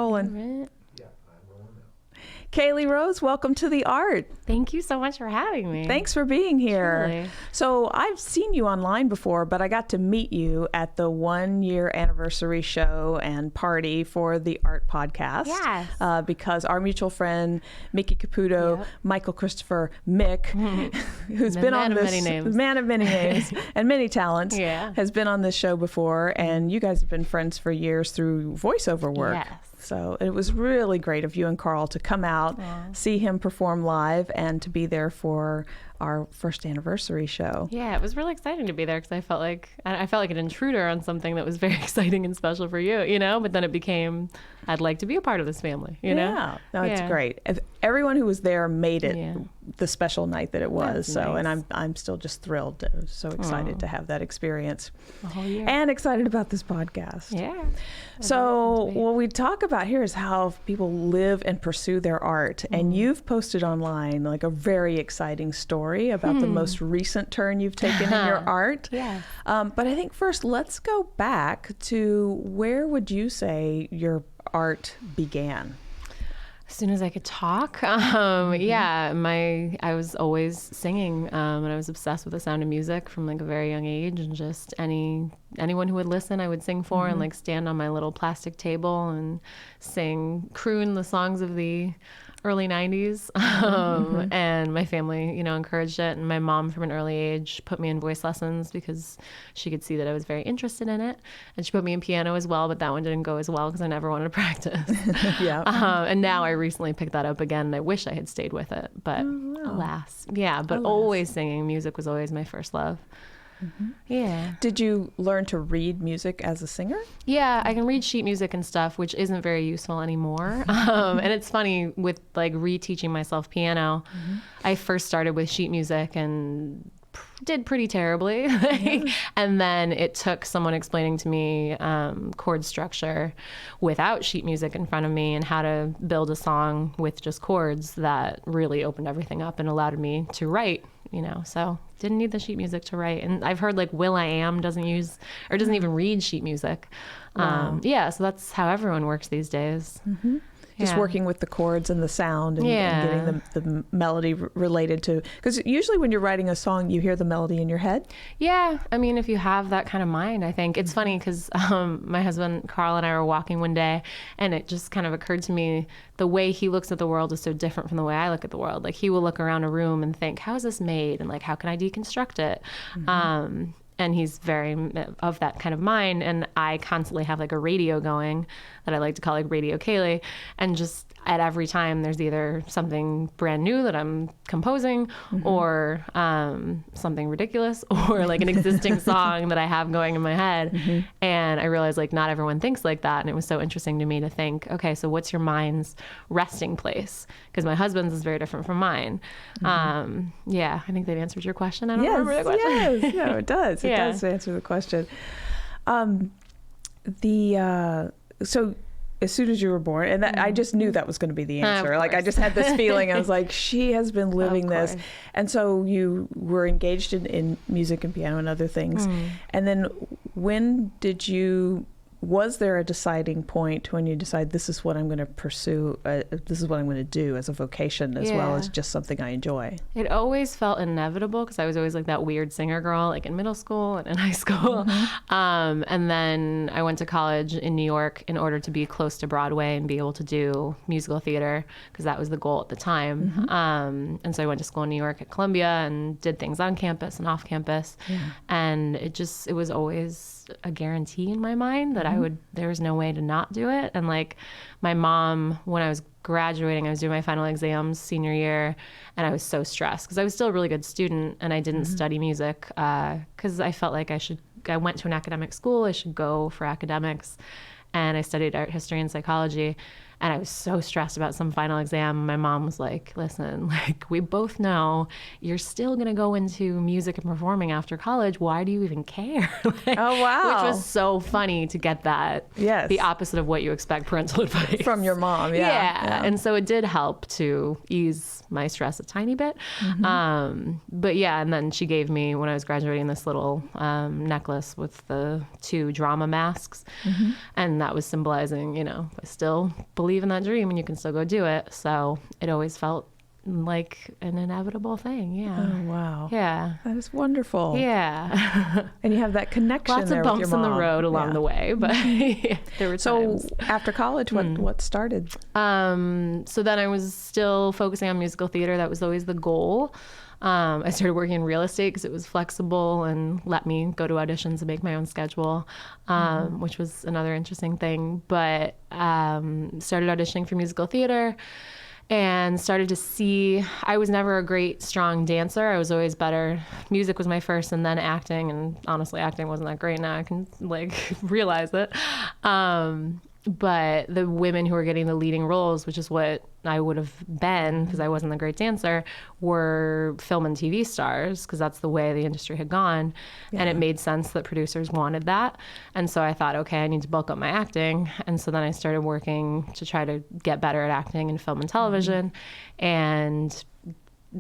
rolling. Right. Yeah, I'm rolling now. Caley Rose, welcome to The Art. Thank you so much for having me. Thanks for being here. Truly. So I've seen you online before, but I got to meet you at the 1-year anniversary show and party for the Art podcast. Yes. Because our mutual friend, Mickey Caputo, Yep. Michael Christopher Mick, who's The been man on of this, many names. man of many names and many talents, Yeah. has been on this show before. And you guys have been friends for years through voiceover work. Yes. So it was really great of you and Carl to come out, see him perform live, and to be there for our first anniversary show. Yeah, it was really exciting to be there because I felt like an intruder on something that was very exciting and special for you, you know. But then it became, I'd like to be a part of this family, you know. Yeah, no, it's Yeah. great. Everyone who was there made it Yeah. the special night that it was. That's So, nice. and I'm still just thrilled, so excited to have that experience, A whole year. and excited about this podcast. Yeah. So what we talk about here is how people live and pursue their art. And you've posted online like a very exciting story about the most recent turn you've taken in your art. Yeah. But I think first, let's go back to where would you say your art began? As soon as I could talk, yeah, I was always singing, and I was obsessed with the sound of music from like a very young age, and just anyone who would listen, I would sing for, and like stand on my little plastic table and croon the songs of the early 90s. And my family, encouraged it. And my mom from an early age put me in voice lessons because she could see that I was very interested in it. And she put me in piano as well, but that one didn't go as well because I never wanted to practice. Yeah. And now I recently picked that up again, and I wish I had stayed with it, but alas. Yeah, but always singing. Music was always my first love. Yeah. Did you learn to read music as a singer? Yeah, I can read sheet music and stuff, which isn't very useful anymore. And it's funny with like reteaching myself piano. I first started with sheet music and did pretty terribly. And then it took someone explaining to me chord structure without sheet music in front of me and how to build a song with just chords that really opened everything up and allowed me to write, so didn't need the sheet music to write. And I've heard like Will.i.am doesn't even read sheet music. Yeah, so that's how everyone works these days. Just Yeah. working with the chords and the sound and getting the melody related to, because usually when you're writing a song, you hear the melody in your head. Yeah, I mean, if you have that kind of mind, I think it's funny because my husband Carl and I were walking one day, and it just kind of occurred to me the way he looks at the world is so different from the way I look at the world. Like he will look around a room and think, "How is this made?" and like, "How can I deconstruct it?" And he's very of that kind of mind. And I constantly have like a radio going that I like to call like Radio Caley. And just at every time there's either something brand new that I'm composing or something ridiculous or like an existing song that I have going in my head. And I realized like not everyone thinks like that. And it was so interesting to me to think, okay, so what's your mind's resting place? Because my husband's is very different from mine. Yeah, I think that answers your question. I don't remember the question. Yes, no, it does. It does answer the question. So as soon as you were born, and I just knew that was going to be the answer. Like I just had this feeling. I was like, she has been living this. And so you were engaged in music and piano and other things. And then was there a deciding point when you decide this is what I'm going to pursue, this is what I'm going to do as a vocation as well as just something I enjoy? It always felt inevitable because I was always like that weird singer girl, like in middle school and in high school. And then I went to college in New York in order to be close to Broadway and be able to do musical theater because that was the goal at the time. And so I went to school in New York at Columbia and did things on campus and off campus. And it was always a guarantee in my mind that there was no way to not do it. And like my mom, when I was graduating, I was doing my final exams senior year, and I was so stressed because I was still a really good student and I didn't study music because I felt like I went to an academic school, I should go for academics. And I studied art history and psychology. And I was so stressed about some final exam. My mom was like, listen, like, we both know you're still going to go into music and performing after college. Why do you even care? Like, Oh, wow. Which was so funny to get that. Yes. The opposite of what you expect parental advice. From your mom, Yeah. And so it did help to ease my stress a tiny bit. But yeah, and then she gave me, when I was graduating, this little necklace with the 2 drama masks. And that was symbolizing, I still believe in that dream and you can still go do it. So it always felt like an inevitable thing. Yeah. Oh, wow. Yeah. That is wonderful. Yeah. And you have that connection Lots there of bumps with your in the mom. road along the way, but there were So times. after college, what started? So then I was still focusing on musical theater. That was always the goal. I started working in real estate because it was flexible and let me go to auditions and make my own schedule, which was another interesting thing. But started auditioning for musical theater and started to see, I was never a great, strong dancer. I was always better. Music was my first and then acting. And honestly, acting wasn't that great. Now I can realize it. But the women who were getting the leading roles, which is what I would have been because I wasn't a great dancer, were film and TV stars because that's the way the industry had gone. Yeah. And it made sense that producers wanted that. And so I thought, okay, I need to bulk up my acting. And so then I started working to try to get better at acting in film and television and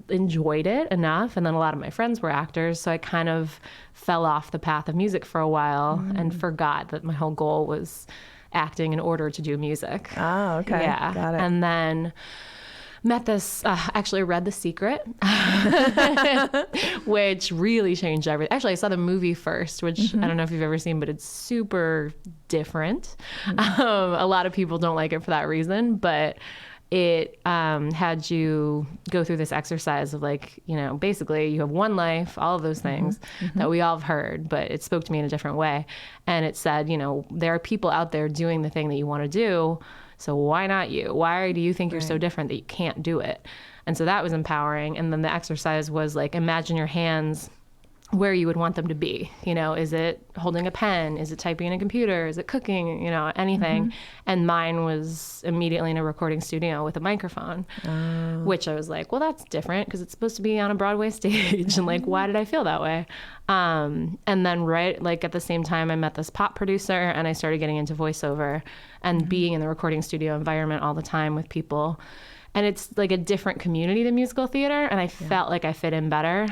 enjoyed it enough. And then a lot of my friends were actors. So I kind of fell off the path of music for a while and forgot that my whole goal was acting in order to do music. Oh, okay. Yeah. Got it. And then met this, actually read The Secret, which really changed everything. Actually, I saw the movie first, which I don't know if you've ever seen, but it's super different. A lot of people don't like it for that reason, but it had you go through this exercise of basically you have one life, all of those things that we all have heard, but it spoke to me in a different way. And it said, there are people out there doing the thing that you want to do. So why not you? Why do you think you're so different that you can't do it? And so that was empowering. And then the exercise was imagine your hands where you would want them to be. Is it holding a pen? Is it typing in a computer? Is it cooking? Anything. And mine was immediately in a recording studio with a microphone, which I was like, well, that's different because it's supposed to be on a Broadway stage. And why did I feel that way? And then at the same time, I met this pop producer and I started getting into voiceover and being in the recording studio environment all the time with people. And it's a different community than musical theater. And I felt like I fit in better.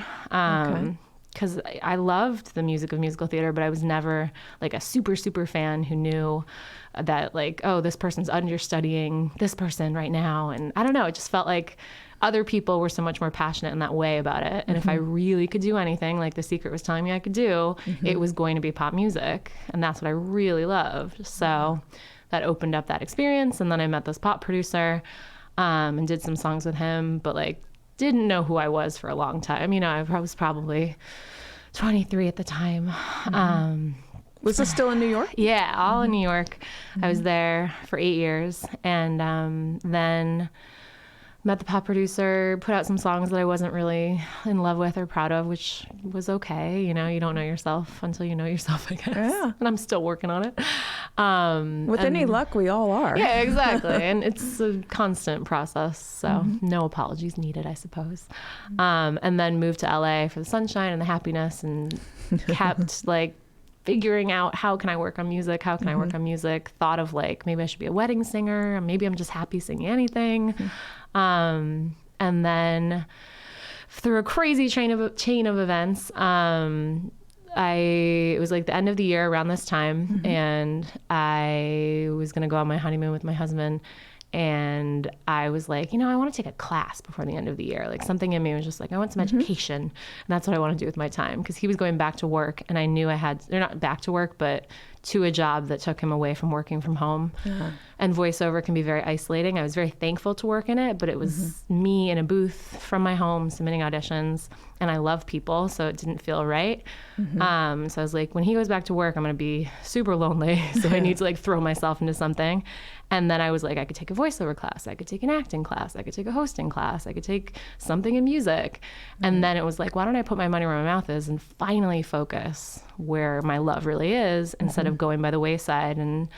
Because I loved the music of musical theater, but I was never a super, super fan who knew that this person's understudying this person right now. And I don't know, it just felt like other people were so much more passionate in that way about it. And if I really could do anything like The Secret was telling me I could do, it was going to be pop music. And that's what I really loved. So that opened up that experience. And then I met this pop producer and did some songs with him, but didn't know who I was for a long time. I was probably 23 at the time. Was this still in New York? Yeah, all in New York. I was there for 8 years and then met the pop producer, put out some songs that I wasn't really in love with or proud of, which was okay. You don't know yourself until you know yourself, I guess. Yeah. And I'm still working on it. With any luck, we all are. Yeah, exactly. And it's a constant process. So no apologies needed, I suppose. And then moved to LA for the sunshine and the happiness and kept figuring out how can I work on music? How can I work on music? Thought of maybe I should be a wedding singer. Or maybe I'm just happy singing anything. And then through a crazy chain of events, it was the end of the year around this time, and I was going to go on my honeymoon with my husband. And I was I want to take a class before the end of the year. Something in me was just I want some education. And that's what I want to do with my time. Because he was going back to work. And I knew they're not back to work, but to a job that took him away from working from home. Yeah. And voiceover can be very isolating. I was very thankful to work in it, but it was me in a booth from my home submitting auditions. And I love people, so it didn't feel right. So I was when he goes back to work, I'm going to be super lonely. So I need to throw myself into something. And then I was I could take a voiceover class. I could take an acting class. I could take a hosting class. I could take something in music. And then it was why don't I put my money where my mouth is and finally focus where my love really is instead of going by the wayside and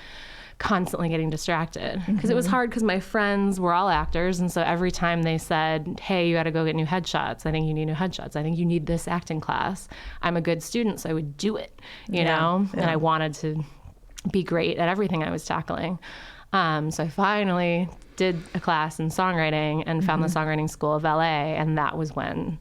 constantly getting distracted, because it was hard because my friends were all actors. And so every time they said, hey, you got to go get new headshots. I think you need new headshots. I think you need this acting class. I'm a good student, so I would do it, you know, and I wanted to be great at everything I was tackling. So I finally did a class in songwriting and found the Songwriting School of LA. And that was when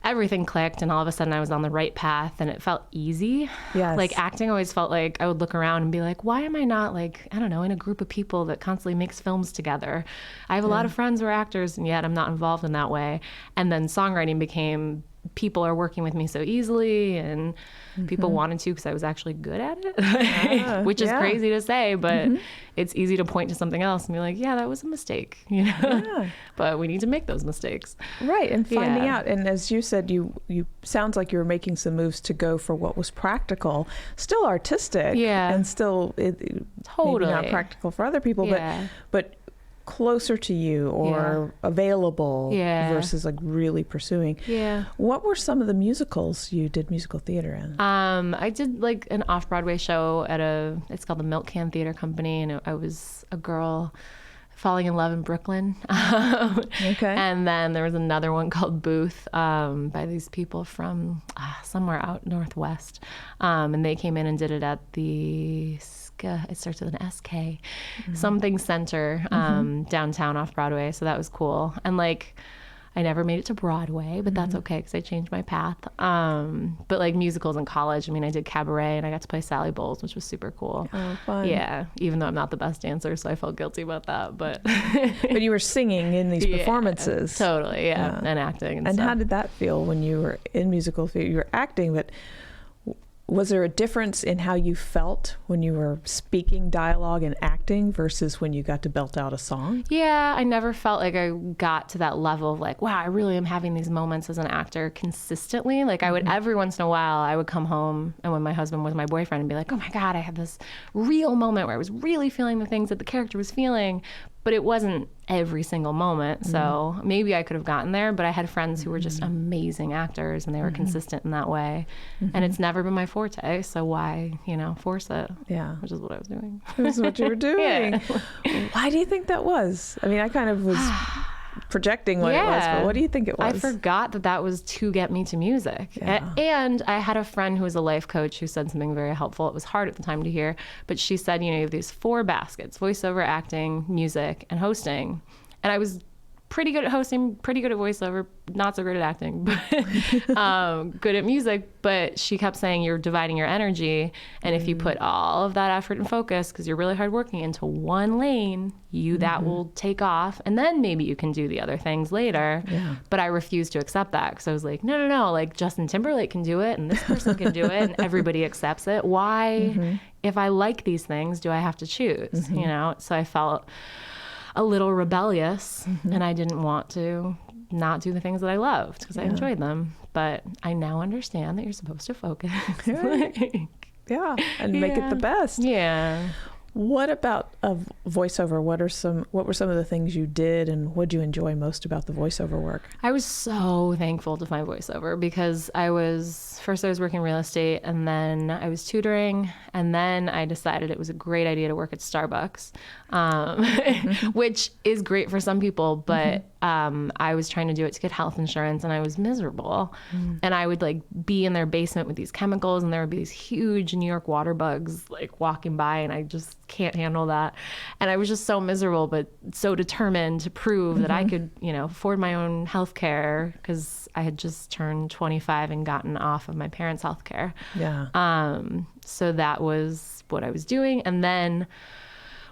everything clicked, and all of a sudden I was on the right path, and it felt easy. Yes. Like acting always felt like I would look around and be like, why am I not like, I don't know, in a group of people that constantly makes films together? I have a lot of friends who are actors, and yet I'm not involved in that way. And then songwriting became, people are working with me so easily, and people wanted to because I was actually good at it, which is crazy to say, but it's easy to point to something else and be like, yeah, that was a mistake, you know? Yeah. But we need to make those mistakes. Right, and finding out. And as you said, you sounds like you were making some moves to go for what was practical, still artistic, and still maybe not practical for other people, but closer to you or available versus like really pursuing. Yeah. What were some of the musicals you did musical theater in? I did like an off-Broadway show at it's called the Milk Can Theater Company, and I was a girl falling in love in Brooklyn. And then there was another one called Booth by these people from somewhere out northwest. And they came in and did it at the it starts with an SK, something center downtown off Broadway. So that was cool. And like, I never made it to Broadway, but that's okay because I changed my path. But like musicals in college, I mean, I did cabaret and I got to play Sally Bowles, which was super cool. Oh, fun. Yeah, even though I'm not the best dancer, so I felt guilty about that. But but you were singing in these performances. Totally, and acting. And how did that feel when you were in musical theater? You were acting, but was there a difference in how you felt when you were speaking dialogue and acting versus when you got to belt out a song? Yeah, I never felt like I got to that level of like, wow, I really am having these moments as an actor consistently. Like I would, every once in a while, I would come home and when my husband was my boyfriend and be like, oh my God, I had this real moment where I was really feeling the things that the character was feeling. But it wasn't every single moment. So maybe I could have gotten there, but I had friends who were just amazing actors and they were consistent in that way. And it's never been my forte. So why, force it? Yeah. Which is what I was doing. This is what you were doing. Why do you think that was? I mean, I kind of was projecting what it was, but what do you think it was? I forgot that was to get me to music. And I had a friend who was a life coach who said something very helpful. It was hard at the time to hear, but she said, you have these 4 baskets: voiceover, acting, music, and hosting. And I was pretty good at hosting, pretty good at voiceover, not so great at acting, but good at music. But she kept saying, you're dividing your energy. And if you put all of that effort and focus, because you're really hardworking, into one lane, that will take off. And then maybe you can do the other things later. Yeah. But I refused to accept that because I was like, no, like Justin Timberlake can do it and this person can do it and everybody accepts it. Why, if I like these things, do I have to choose? So I felt a little rebellious and I didn't want to not do the things that I loved because I enjoyed them. But I now understand that you're supposed to focus. And make it the best. Yeah. What about voiceover? What were some of the things you did and what did you enjoy most about the voiceover work? I was so thankful to find voiceover because I was working real estate and then I was tutoring and then I decided it was a great idea to work at Starbucks, which is great for some people, but I was trying to do it to get health insurance and I was miserable. And I would like be in their basement with these chemicals and there would be these huge New York water bugs like walking by and I just can't handle that. And I was just so miserable, but so determined to prove that I could, afford my own health care because I had just turned 25 and gotten off of my parents' health care. Yeah. So that was what I was doing. And then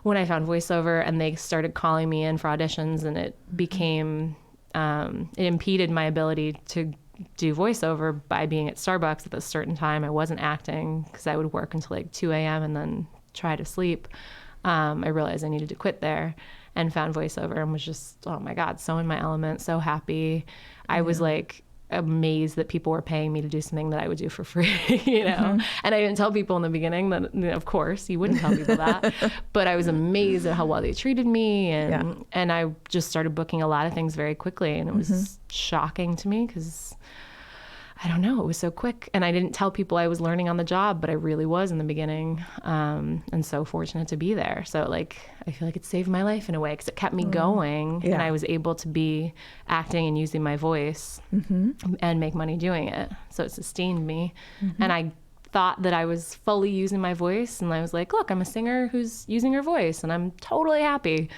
when I found voiceover and they started calling me in for auditions and it became, it impeded my ability to do voiceover by being at Starbucks at a certain time. I wasn't acting because I would work until like 2 a.m. and then try to sleep. I realized I needed to quit there and found voiceover and was just, oh my God, so in my element, so happy. I was like amazed that people were paying me to do something that I would do for free, And I didn't tell people in the beginning that, of course, you wouldn't tell people that. But I was amazed at how well they treated me. And I just started booking a lot of things very quickly. And it was shocking to me because I don't know. It was so quick. And I didn't tell people I was learning on the job, but I really was in the beginning. And so fortunate to be there. So like, I feel like it saved my life in a way because it kept me going and I was able to be acting and using my voice and make money doing it. So it sustained me. And I thought that I was fully using my voice. And I was like, look, I'm a singer who's using her voice and I'm totally happy.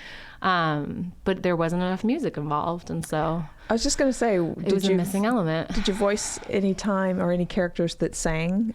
But there wasn't enough music involved. And so I was just going to say, it was a missing element. Did you voice any time or any characters that sang?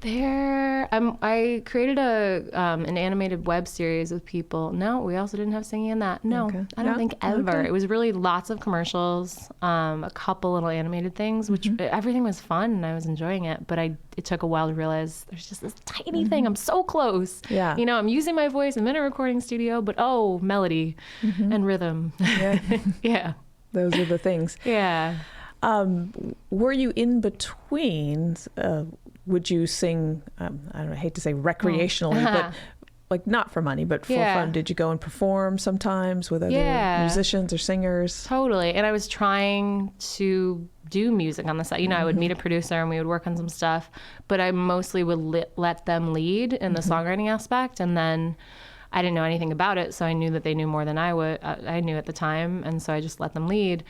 I created an animated web series with people. No, we also didn't have singing in that. No, Okay. I don't think ever. Okay. It was really lots of commercials, a couple little animated things, which everything was fun and I was enjoying it. But it took a while to realize there's just this tiny thing. I'm so close. Yeah. You know, I'm using my voice. I'm in a recording studio, but melody and rhythm. Yeah. Yeah. Those are the things. Yeah. Were you in between? Would you sing? I hate to say recreationally, but like not for money, but for fun. Did you go and perform sometimes with other musicians or singers? Totally. And I was trying to do music on the side. You know, I would meet a producer and we would work on some stuff, but I mostly would let them lead in the songwriting aspect. And then I didn't know anything about it, so I knew that they knew more than I knew at the time, and so I just let them lead,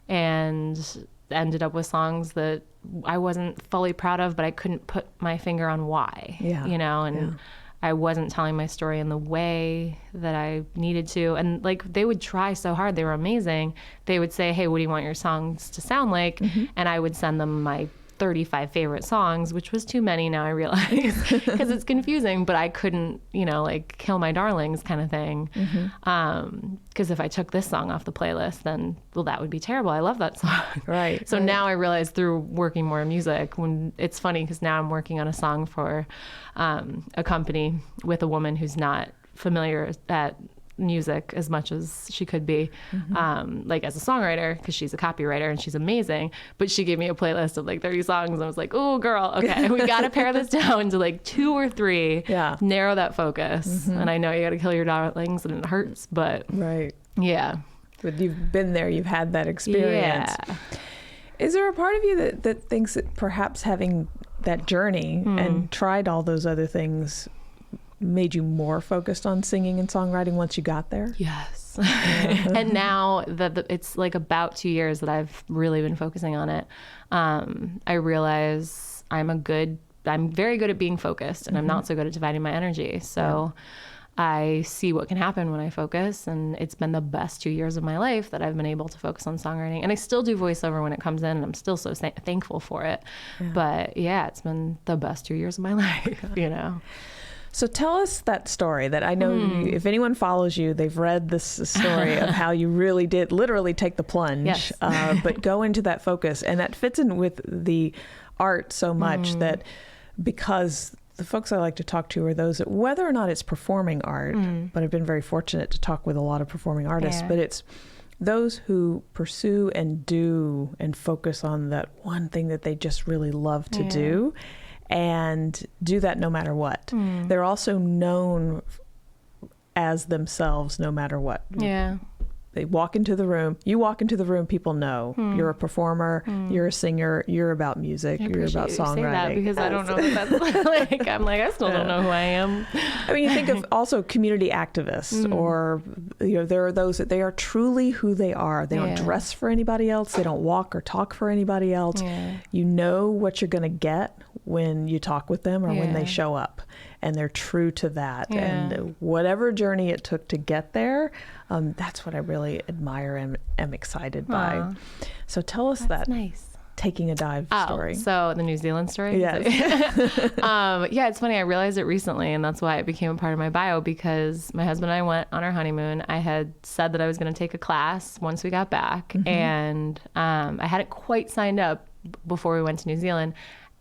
and ended up with songs that I wasn't fully proud of, but I couldn't put my finger on why. Yeah. You know, and I wasn't telling my story in the way that I needed to, and like they would try so hard, they were amazing. They would say, "Hey, what do you want your songs to sound like?" And I would send them my 35 favorite songs, which was too many now I realize because it's confusing, but I couldn't, you know, like kill my darlings kind of thing. Because if I took this song off the playlist, then, well, that would be terrible. I love that song. Right. So now I realize through working more in music, when it's funny because now I'm working on a song for a company with a woman who's not familiar at music as much as she could be, like as a songwriter, because she's a copywriter and she's amazing, but she gave me a playlist of like 30 songs and I was like, oh girl, okay, we got to pare this down to like 2 or 3, narrow that focus. And I know you got to kill your darlings and it hurts, but yeah. But you've been there, you've had that experience. Yeah. Is there a part of you that thinks that perhaps having that journey and tried all those other things made you more focused on singing and songwriting once you got there? Yes. And now that it's like about 2 years that I've really been focusing on it, I realize I'm very good at being focused and I'm not so good at dividing my energy. So I see what can happen when I focus, and it's been the best 2 years of my life that I've been able to focus on songwriting. And I still do voiceover when it comes in, and I'm still so thankful for it. But yeah, it's been the best 2 years of my life, you know. So tell us that story that I know if anyone follows you, they've read this story of how you really did literally take the plunge, but go into that focus. And that fits in with the art so much that because the folks I like to talk to are those that, whether or not it's performing art, but I've been very fortunate to talk with a lot of performing artists, but it's those who pursue and do and focus on that one thing that they just really love to do. And do that no matter what. They're also known as themselves no matter what. Yeah. They walk into the room. You walk into the room, people know you're a performer, you're a singer, you're about music, you're about songwriting. Say that because I don't know what that's like. I'm like, I still don't know who I am. I mean, you think of also community activists, or there are those that they are truly who they are. They don't dress for anybody else. They don't walk or talk for anybody else. You know what you're going to get when you talk with them or when they show up, and they're true to that. And whatever journey it took to get there, that's what I really admire and am excited by. So tell us that taking a dive story. So the New Zealand story? Yes. Yeah, it's funny. I realized it recently, and that's why it became a part of my bio, because my husband and I went on our honeymoon. I had said that I was going to take a class once we got back, and I hadn't quite signed up before we went to New Zealand.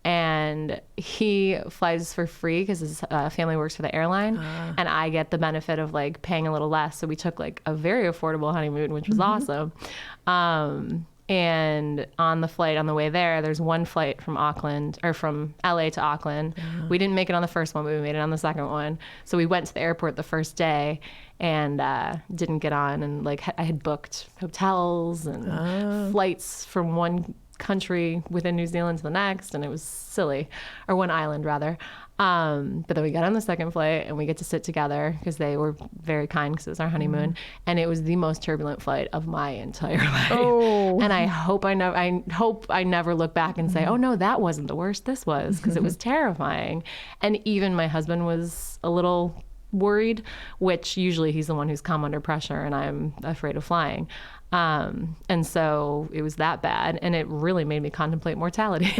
And he flies for free because his family works for the airline, and I get the benefit of like paying a little less. So we took like a very affordable honeymoon, which was awesome. And on the flight on the way there, there's one flight from from LA to Auckland. We didn't make it on the first one, but we made it on the second one. So we went to the airport the first day and didn't get on. And like I had booked hotels and flights from one country within New Zealand to the next, and it was silly, or one island rather. But then we got on the second flight and we get to sit together because they were very kind because it was our honeymoon, and it was the most turbulent flight of my entire life. Oh. And I hope I never look back and say, oh no, that wasn't the worst. This was, because it was terrifying. And even my husband was a little worried, which usually he's the one who's calm under pressure, and I'm afraid of flying. And so it was that bad, and it really made me contemplate mortality.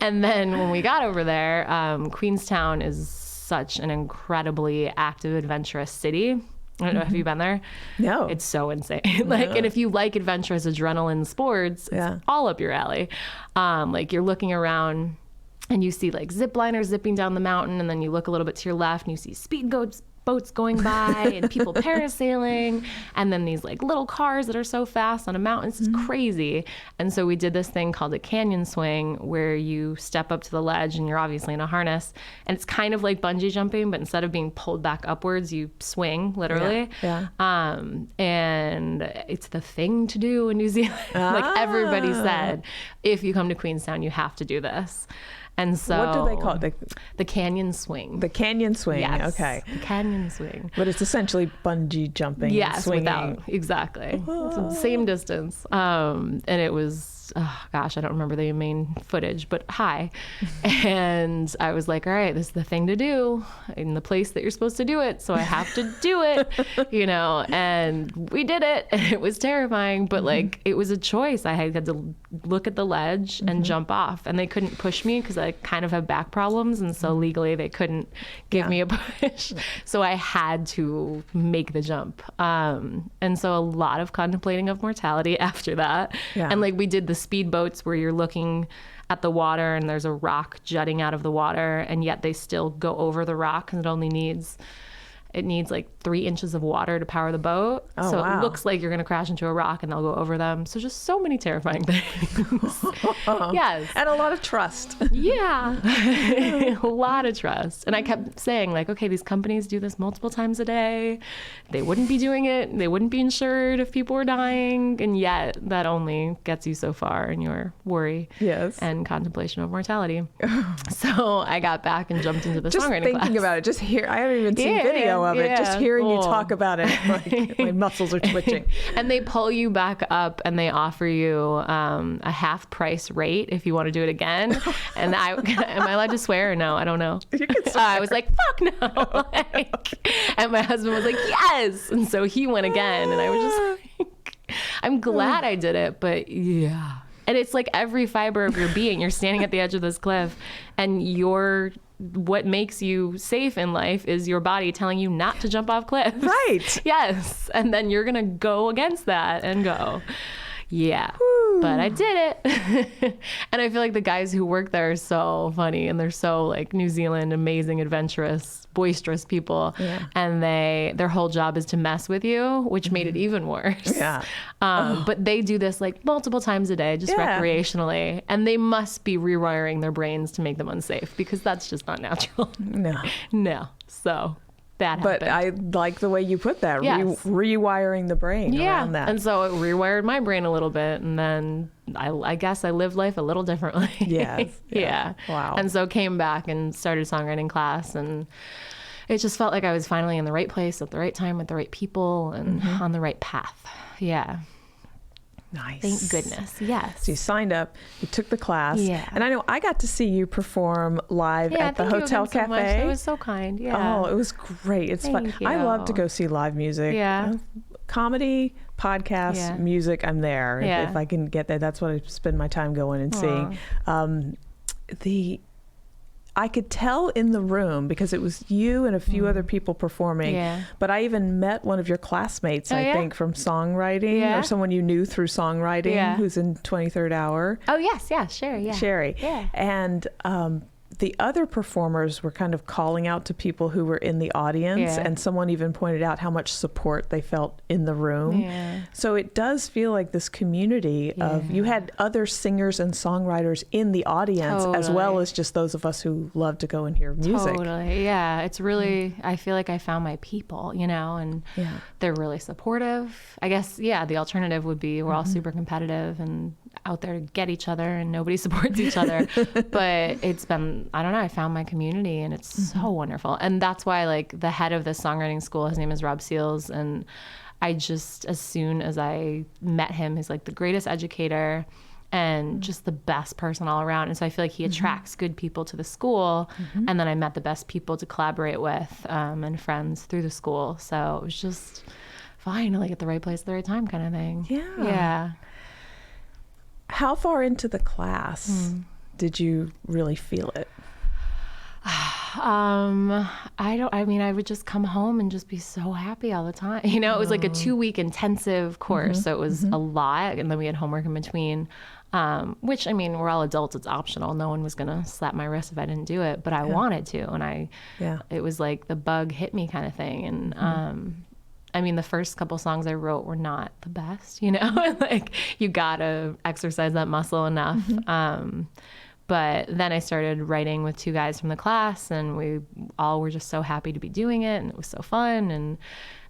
And then when we got over there, Queenstown is such an incredibly active, adventurous city. I don't know, have you been there? No. It's so insane. And if you like adventurous adrenaline sports, it's all up your alley. Like you're looking around and you see like zip liners zipping down the mountain, and then you look a little bit to your left and you see boats going by and people parasailing, and then these like little cars that are so fast on a mountain. It's crazy. And so we did this thing called a canyon swing, where you step up to the ledge and you're obviously in a harness, and it's kind of like bungee jumping, but instead of being pulled back upwards, you swing literally. And it's the thing to do in New Zealand. Like everybody said, if you come to Queenstown, you have to do this. And so, what do they call it? The canyon swing. The canyon swing. Yes, okay. The canyon swing. But it's essentially bungee jumping. Yes, swinging. Exactly. Same distance. And it was, oh gosh, I don't remember the main footage, but high. And I was like, all right, this is the thing to do in the place that you're supposed to do it. So I have to do it, and we did it. And it was terrifying, but like, it was a choice. I had to look at the ledge and jump off, and they couldn't push me because I kind of have back problems. And so legally they couldn't give me a push. So I had to make the jump. And so a lot of contemplating of mortality after that. Yeah. And like we did the speed boats where you're looking at the water and there's a rock jutting out of the water, and yet they still go over the rock, and it needs like 3 inches of water to power the boat. So it looks like you're going to crash into a rock, and they'll go over them. So just so many terrifying things. Yes. And a lot of trust. Yeah. A lot of trust. And I kept saying like, okay, these companies do this multiple times a day. They wouldn't be doing it. They wouldn't be insured if people were dying. And yet that only gets you so far in your worry and contemplation of mortality. So I got back and jumped into the songwriting class. Just thinking about it, I haven't even seen video of it. Just hearing you talk about it, like, my muscles are twitching. And they pull you back up, and they offer you a half price rate if you want to do it again. And am I allowed to swear or no? I don't know. You can swear. I was like, fuck no. And my husband was like, yes. And so he went again, and I was just like, I'm glad I did it, but yeah. And it's like every fiber of your being, you're standing at the edge of this cliff, and what makes you safe in life is your body telling you not to jump off cliffs. Right. Yes. And then you're going to go against that and go, yeah, but I did it. And I feel like the guys who work there are so funny, and they're so like New Zealand, amazing, adventurous, boisterous people. Yeah. And their whole job is to mess with you, which made it even worse. Yeah. But they do this like multiple times a day, just recreationally, and they must be rewiring their brains to make them unsafe, because that's just not natural. No. So that happened. But I like the way you put that, rewiring the brain around that. And so it rewired my brain a little bit, and then I guess I lived life a little differently. Yes. Yeah. Wow. And so came back and started songwriting class, and it just felt like I was finally in the right place at the right time with the right people and on the right path. Yeah. Nice. Thank goodness. Yes. So you signed up, you took the class. Yeah. And I know I got to see you perform live at the Hotel Cafe. So much. It was so kind. Yeah. Oh, it was great. It's fun. You. I love to go see live music. Yeah. Comedy, podcasts, music, I'm there. Yeah. If I can get there, that's what I spend my time going and seeing. I could tell in the room, because it was you and a few other people performing, but I even met one of your classmates, I think, from songwriting, or someone you knew through songwriting, who's in 23rd Hour. Oh, yes. Yeah, Sherry. Yeah. And the other performers were kind of calling out to people who were in the audience, and someone even pointed out how much support they felt in the room. Yeah. So it does feel like this community of, you had other singers and songwriters in the audience, as well as just those of us who love to go and hear music. Totally. Yeah. It's really, I feel like I found my people, and they're really supportive. I guess, the alternative would be we're all super competitive and out there to get each other and nobody supports each other. But it's been, I don't know, I found my community and it's so wonderful. And that's why like the head of this songwriting school, his name is Rob Seals. And I just, as soon as I met him, he's like the greatest educator and just the best person all around. And so I feel like he attracts good people to the school. And then I met the best people to collaborate with and friends through the school. So it was just finally at the right place at the right time kind of thing. Yeah. How far into the class did you really feel it? I would just come home and just be so happy all the time. You know, it was like a 2-week intensive course. So it was a lot. And then we had homework in between, which, I mean, we're all adults. It's optional. No one was going to slap my wrist if I didn't do it, but I wanted to. And it was like the bug hit me kind of thing. And, I mean, the first couple songs I wrote were not the best, you know, like you gotta exercise that muscle enough. But then I started writing with 2 guys from the class and we all were just so happy to be doing it and it was so fun. And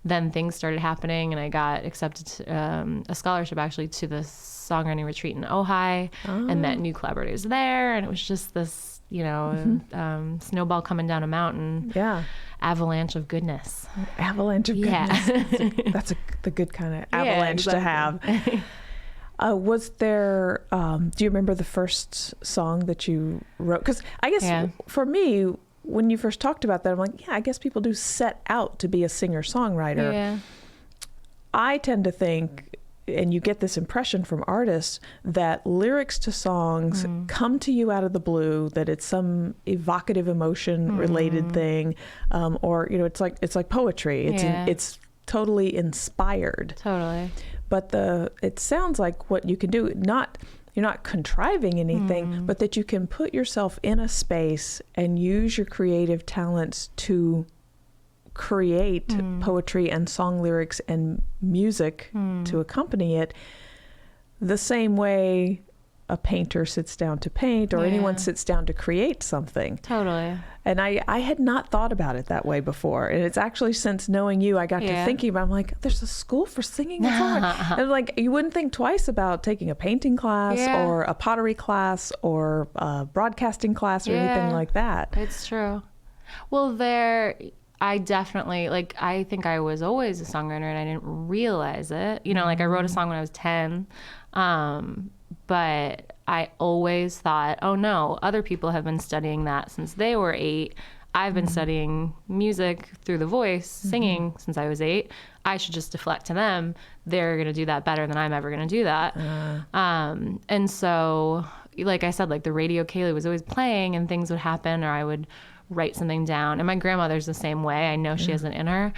then things started happening and I got accepted to a scholarship actually to the songwriting retreat in Ojai and met new collaborators there. And it was just this, you know, snowball coming down a mountain. Avalanche of goodness. Avalanche of goodness. That's the good kind of avalanche to have. Was there, do you remember the first song that you wrote? Because I guess for me, when you first talked about that, I'm like, I guess people do set out to be a singer-songwriter. I tend to think, and you get this impression from artists, that lyrics to songs come to you out of the blue, that it's some evocative emotion related thing, or, you know, it's like poetry. It's totally inspired. Totally. But it sounds like what you can do, you're not contriving anything, but that you can put yourself in a space and use your creative talents to create poetry and song lyrics and music to accompany it the same way a painter sits down to paint or anyone sits down to create something. Totally. And I had not thought about it that way before. And it's actually since knowing you, I got to thinking about, I'm like, there's a school for singing and songwriting. And like, you wouldn't think twice about taking a painting class or a pottery class or a broadcasting class or anything like that. It's true. Well, I definitely, like, I think I was always a songwriter and I didn't realize it. You know, like I wrote a song when I was 10, but I always thought, oh no, other people have been studying that since they were 8. I've been studying music through the voice, singing since I was 8. I should just deflect to them. They're going to do that better than I'm ever going to do that. And so, like I said, like the radio Caley was always playing and things would happen or I would write something down. And my grandmother's the same way. I know she has it in her.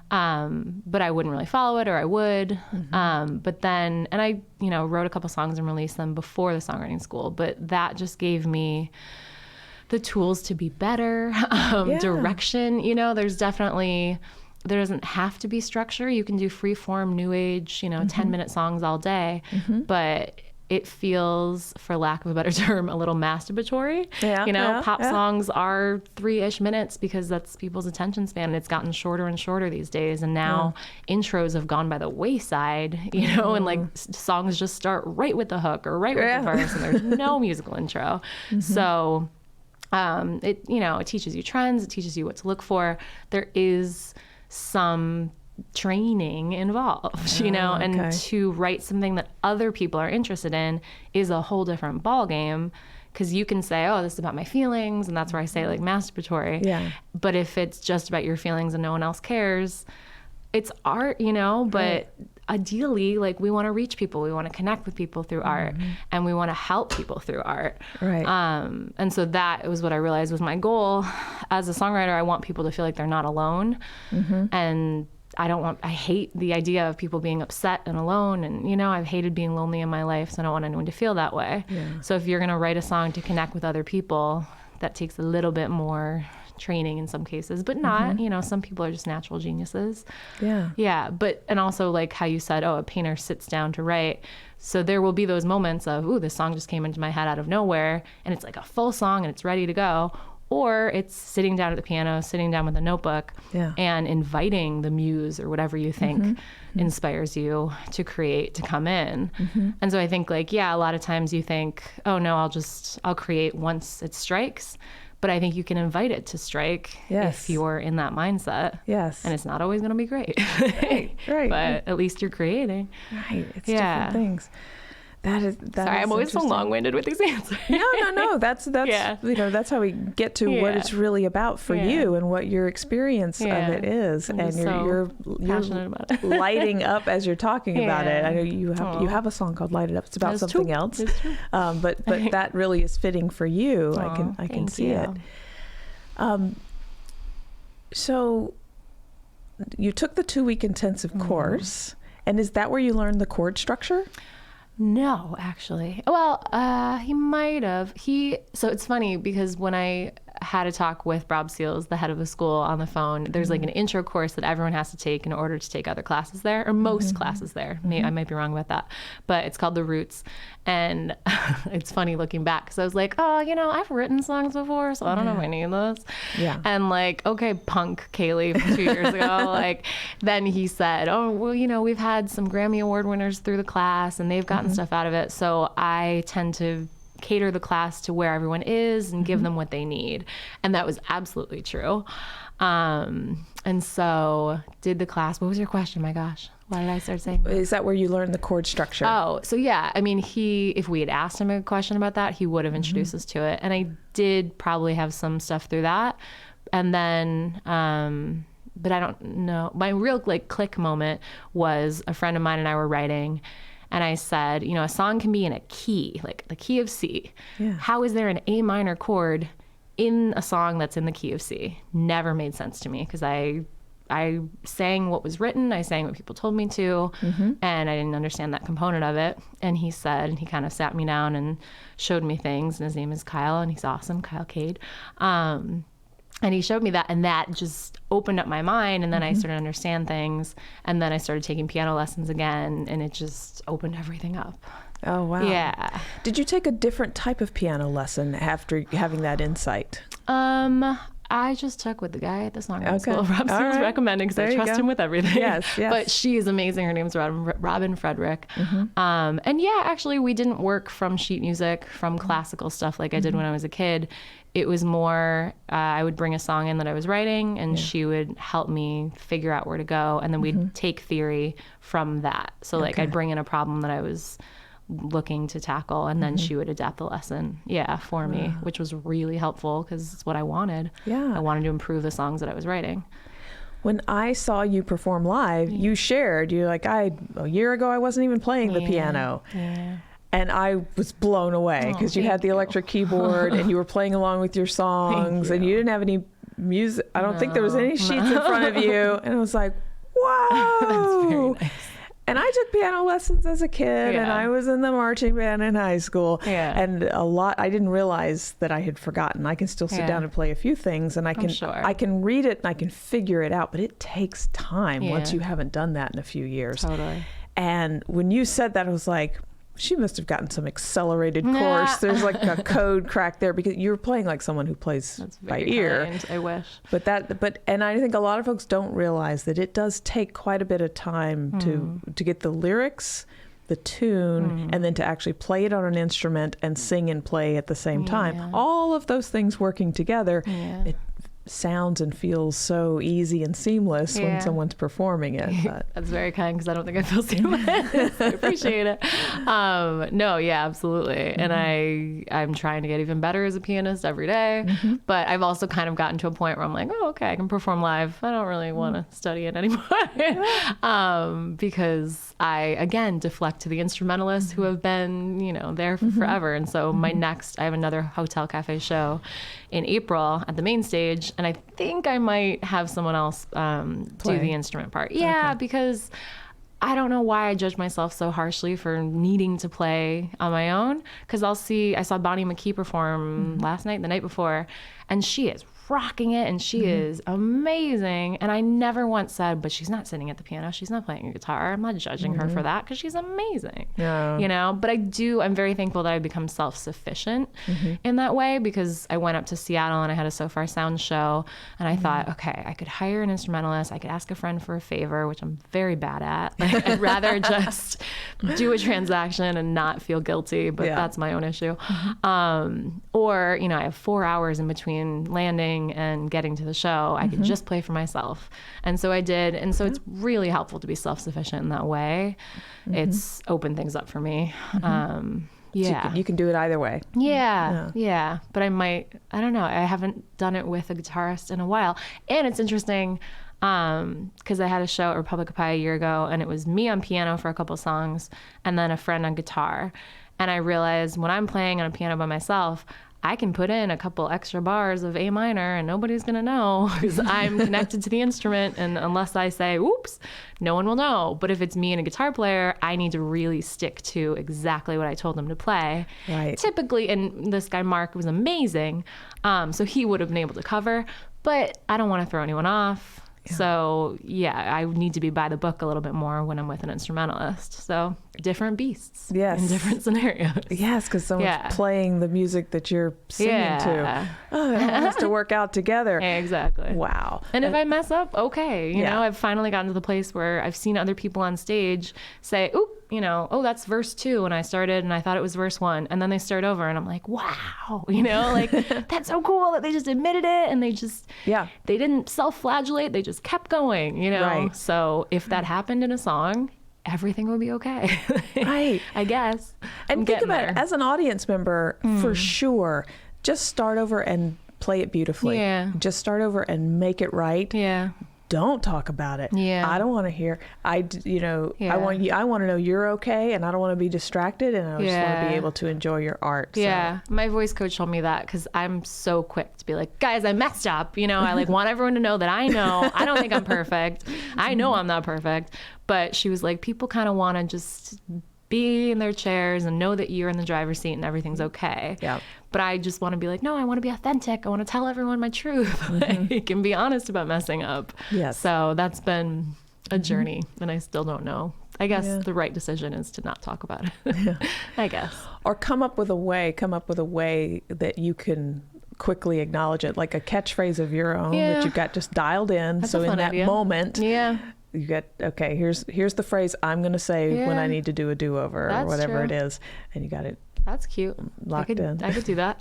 But I wouldn't really follow it, or I would. But then, and I, you know, wrote a couple songs and released them before the songwriting school, but that just gave me the tools to be better, direction. You know, there doesn't have to be structure. You can do free form, new age, you know, 10-minute songs all day, but it feels, for lack of a better term, a little masturbatory. You know, pop songs are 3-ish minutes because that's people's attention span. And it's gotten shorter and shorter these days. And now intros have gone by the wayside, you know, and like songs just start right with the hook or right with the verse and there's no musical intro. So it, you know, it teaches you trends. It teaches you what to look for. There is some training involved, you know, and to write something that other people are interested in is a whole different ball game, because you can say, oh, this is about my feelings, and that's where I say like masturbatory. But if it's just about your feelings and no one else cares, it's art, you know. But ideally, like, we want to reach people, we want to connect with people through art, and we want to help people through art. And so that was what I realized was my goal as a songwriter. I want people to feel like they're not alone, and I hate the idea of people being upset and alone. And, you know, I've hated being lonely in my life, so I don't want anyone to feel that way. So if you're going to write a song to connect with other people, that takes a little bit more training in some cases, but not, you know, some people are just natural geniuses. But, and also like how you said, oh, a painter sits down to write. So there will be those moments of, ooh, this song just came into my head out of nowhere, and it's like a full song and it's ready to go. or it's sitting down at the piano, sitting down with a notebook, and inviting the muse or whatever you think inspires you to create to come in. And so I think like, yeah, a lot of times you think, oh no, I'll create once it strikes. But I think you can invite it to strike if you're in that mindset. Yes. And it's not always going to be great. Right. But at least you're creating. Right. It's different things. Sorry, I'm always so long-winded with these answers. No. That's that's how we get to what it's really about for you and what your experience of it is. I'm and you're passionate about it. Lighting up as you're talking about it. I know you have a song called "Light It Up." It's about something else. It's true. But that really is fitting for you. I can see it. So you took the 2-week intensive course, and is that where you learned the chord structure? No, actually. Well, he might have. So it's funny because when I had a talk with Rob Seals, the head of the school, on the phone, there's like an intro course that everyone has to take in order to take other classes there, or most classes there. I might be wrong about that, but it's called The Roots. And it's funny looking back because I was like, oh, I've written songs before, so I don't know if I need this. Yeah. And like, okay, punk Caley from 2 years ago. Then he said, oh, well, we've had some Grammy Award winners through the class and they've gotten stuff out of it. So I tend to cater the class to where everyone is and give them what they need. And that was absolutely true. And so did the class. What was your question? My gosh. Why did I start saying that? Is that where you learned the chord structure? Oh, so yeah. I mean, if we had asked him a question about that, he would have introduced us to it. And I did probably have some stuff through that. And then, but I don't know. My real click moment was a friend of mine and I were writing. And I said, a song can be in a key, like the key of C. Yeah. How is there an A minor chord in a song that's in the key of C? Never made sense to me because I sang what was written. I sang what people told me to, and I didn't understand that component of it. And he kind of sat me down and showed me things. And his name is Kyle, and he's awesome, Kyle Cade. And he showed me that, and that just opened up my mind. And then I started to understand things. And then I started taking piano lessons again, and it just opened everything up. Oh, wow. Yeah. Did you take a different type of piano lesson after having that insight? I just took what the guy at the songwriting school, Rob Seals, was recommending because I trust him with everything. Yes. But she is amazing. Her name's Robin Frederick. And yeah, actually, we didn't work from sheet music, from classical stuff like I did when I was a kid. It was more, I would bring a song in that I was writing, and she would help me figure out where to go. And then we'd take theory from that. So like I'd bring in a problem that I was looking to tackle, and then she would adapt the lesson for me, which was really helpful because it's what I wanted. I wanted to improve the songs that I was writing. When I saw you perform live, you shared, you're like, a year ago I wasn't even playing the piano. And I was blown away because you had the electric keyboard and you were playing along with your songs, and you didn't have any music. I don't think there was any sheets in front of you. And I was like, wow. That's very nice. And I took piano lessons as a kid, and I was in the marching band in high school. And I didn't realize that I had forgotten. I can still sit down and play a few things, and I can read it and I can figure it out, but it takes time once you haven't done that in a few years. Totally. And when you said that, I was like, she must have gotten some accelerated course. There's like a code crack there because you were playing like someone who plays by ear. Kind. I wish. And I think a lot of folks don't realize that it does take quite a bit of time to get the lyrics, the tune, and then to actually play it on an instrument and sing and play at the same time. All of those things working together, it sounds and feels so easy and seamless when someone's performing it. But. That's very kind because I don't think I feel seamless. I appreciate it. Absolutely. And I'm trying to get even better as a pianist every day. But I've also kind of gotten to a point where I'm like, oh, okay, I can perform live. I don't really want to study it anymore. Because I, again, deflect to the instrumentalists who have been, there for forever. And so I have another Hotel Cafe show in April at the main stage. And I think I might have someone else do the instrument part. Because I don't know why I judge myself so harshly for needing to play on my own. Because I saw Bonnie McKee perform last night, the night before, and she is rocking it, and she is amazing. And I never once said, but she's not sitting at the piano, she's not playing a guitar. I'm not judging her for that, because she's amazing. Yeah. You know, but I'm very thankful that I've become self-sufficient in that way, because I went up to Seattle and I had a So Far Sound show, and I thought, okay, I could hire an instrumentalist, I could ask a friend for a favor, which I'm very bad at. Like, I'd rather just do a transaction and not feel guilty, but that's my own issue. Or, you know, I have 4 hours in between landing and getting to the show. I could just play for myself. And so I did. And so it's really helpful to be self-sufficient in that way. It's opened things up for me. Yeah. So you can do it either way. Yeah. But I don't know. I haven't done it with a guitarist in a while. And it's interesting because I had a show at Republic of Pie a year ago, and it was me on piano for a couple songs and then a friend on guitar. And I realized when I'm playing on a piano by myself, I can put in a couple extra bars of A minor and nobody's going to know, because I'm connected to the instrument. And unless I say, oops, no one will know. But if it's me and a guitar player, I need to really stick to exactly what I told them to play. Right. Typically, and this guy, Mark, was amazing. So he would have been able to cover, but I don't want to throw anyone off. So I need to be by the book a little bit more when I'm with an instrumentalist. So different beasts in different scenarios. Yes, because someone's playing the music that you're singing to. Oh, it all has to work out together. Exactly. Wow. And if I mess up, okay. You know, I've finally gotten to the place where I've seen other people on stage say, oop, you know, oh, that's verse 2 when I started and I thought it was verse 1. And then they start over and I'm like, wow, you know, like that's so cool that they just admitted it and they just, they didn't self-flagellate. They just kept going, you know? Right. So if that happened in a song, everything would be okay. Right. I guess. And think about it, as an audience member, for sure, just start over and play it beautifully. Yeah. Just start over and make it right. Yeah. Don't talk about it. Yeah. I don't want to hear. I want to know you're okay, and I don't want to be distracted, and I just want to be able to enjoy your art. So. Yeah. My voice coach told me that, because I'm so quick to be like, guys, I messed up. You know, I like want everyone to know that I know. I don't think I'm perfect. I know I'm not perfect. But she was like, people kind of want to just be in their chairs and know that you're in the driver's seat and everything's okay. Yeah. But I just want to be like, no, I want to be authentic. I want to tell everyone my truth. Like, and be honest about messing up. Yes. So that's been a journey, and I still don't know. I guess the right decision is to not talk about it. I guess. Or come up with a way that you can quickly acknowledge it, like a catchphrase of your own that you got just dialed in. That's so in that moment, you get, okay, here's the phrase I'm going to say when I need to do a do-over or whatever it is. And you got it. That's cute. Locked in. I could do that.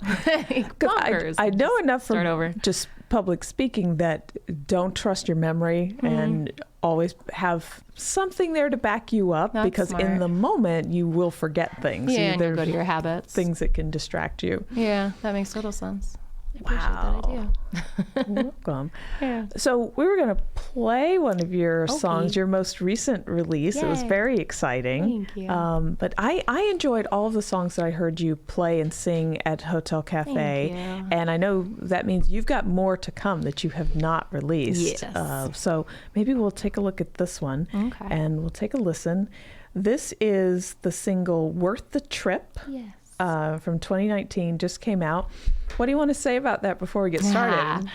I know enough from over. just public speaking that don't trust your memory and always have something there to back you up. That's because smart. in the moment you will forget things. Yeah, and you There's go to your habits. things that can distract you. Yeah, that makes total sense. I appreciate Wow. that idea. Welcome. Yeah. So we were going to play one of your songs, your most recent release. It was Yay. very exciting. Thank you. But I enjoyed all of the songs that I heard you play and sing at Hotel Cafe. Thank you. And I know that means you've got more to come that you have not released. Yes. So maybe we'll take a look at this one and we'll take a listen. This is the single Worth the Trip. Yes. From 2019, just came out. What do you want to say about that before we get started?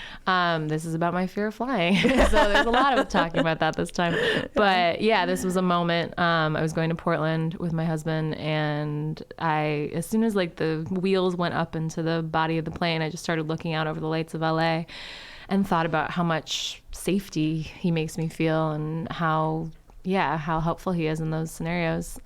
This is about my fear of flying. So there's a lot of talking about that this time. But yeah, this was a moment. I was going to Portland with my husband, and as soon as like the wheels went up into the body of the plane, I just started looking out over the lights of LA and thought about how much safety he makes me feel and how helpful he is in those scenarios.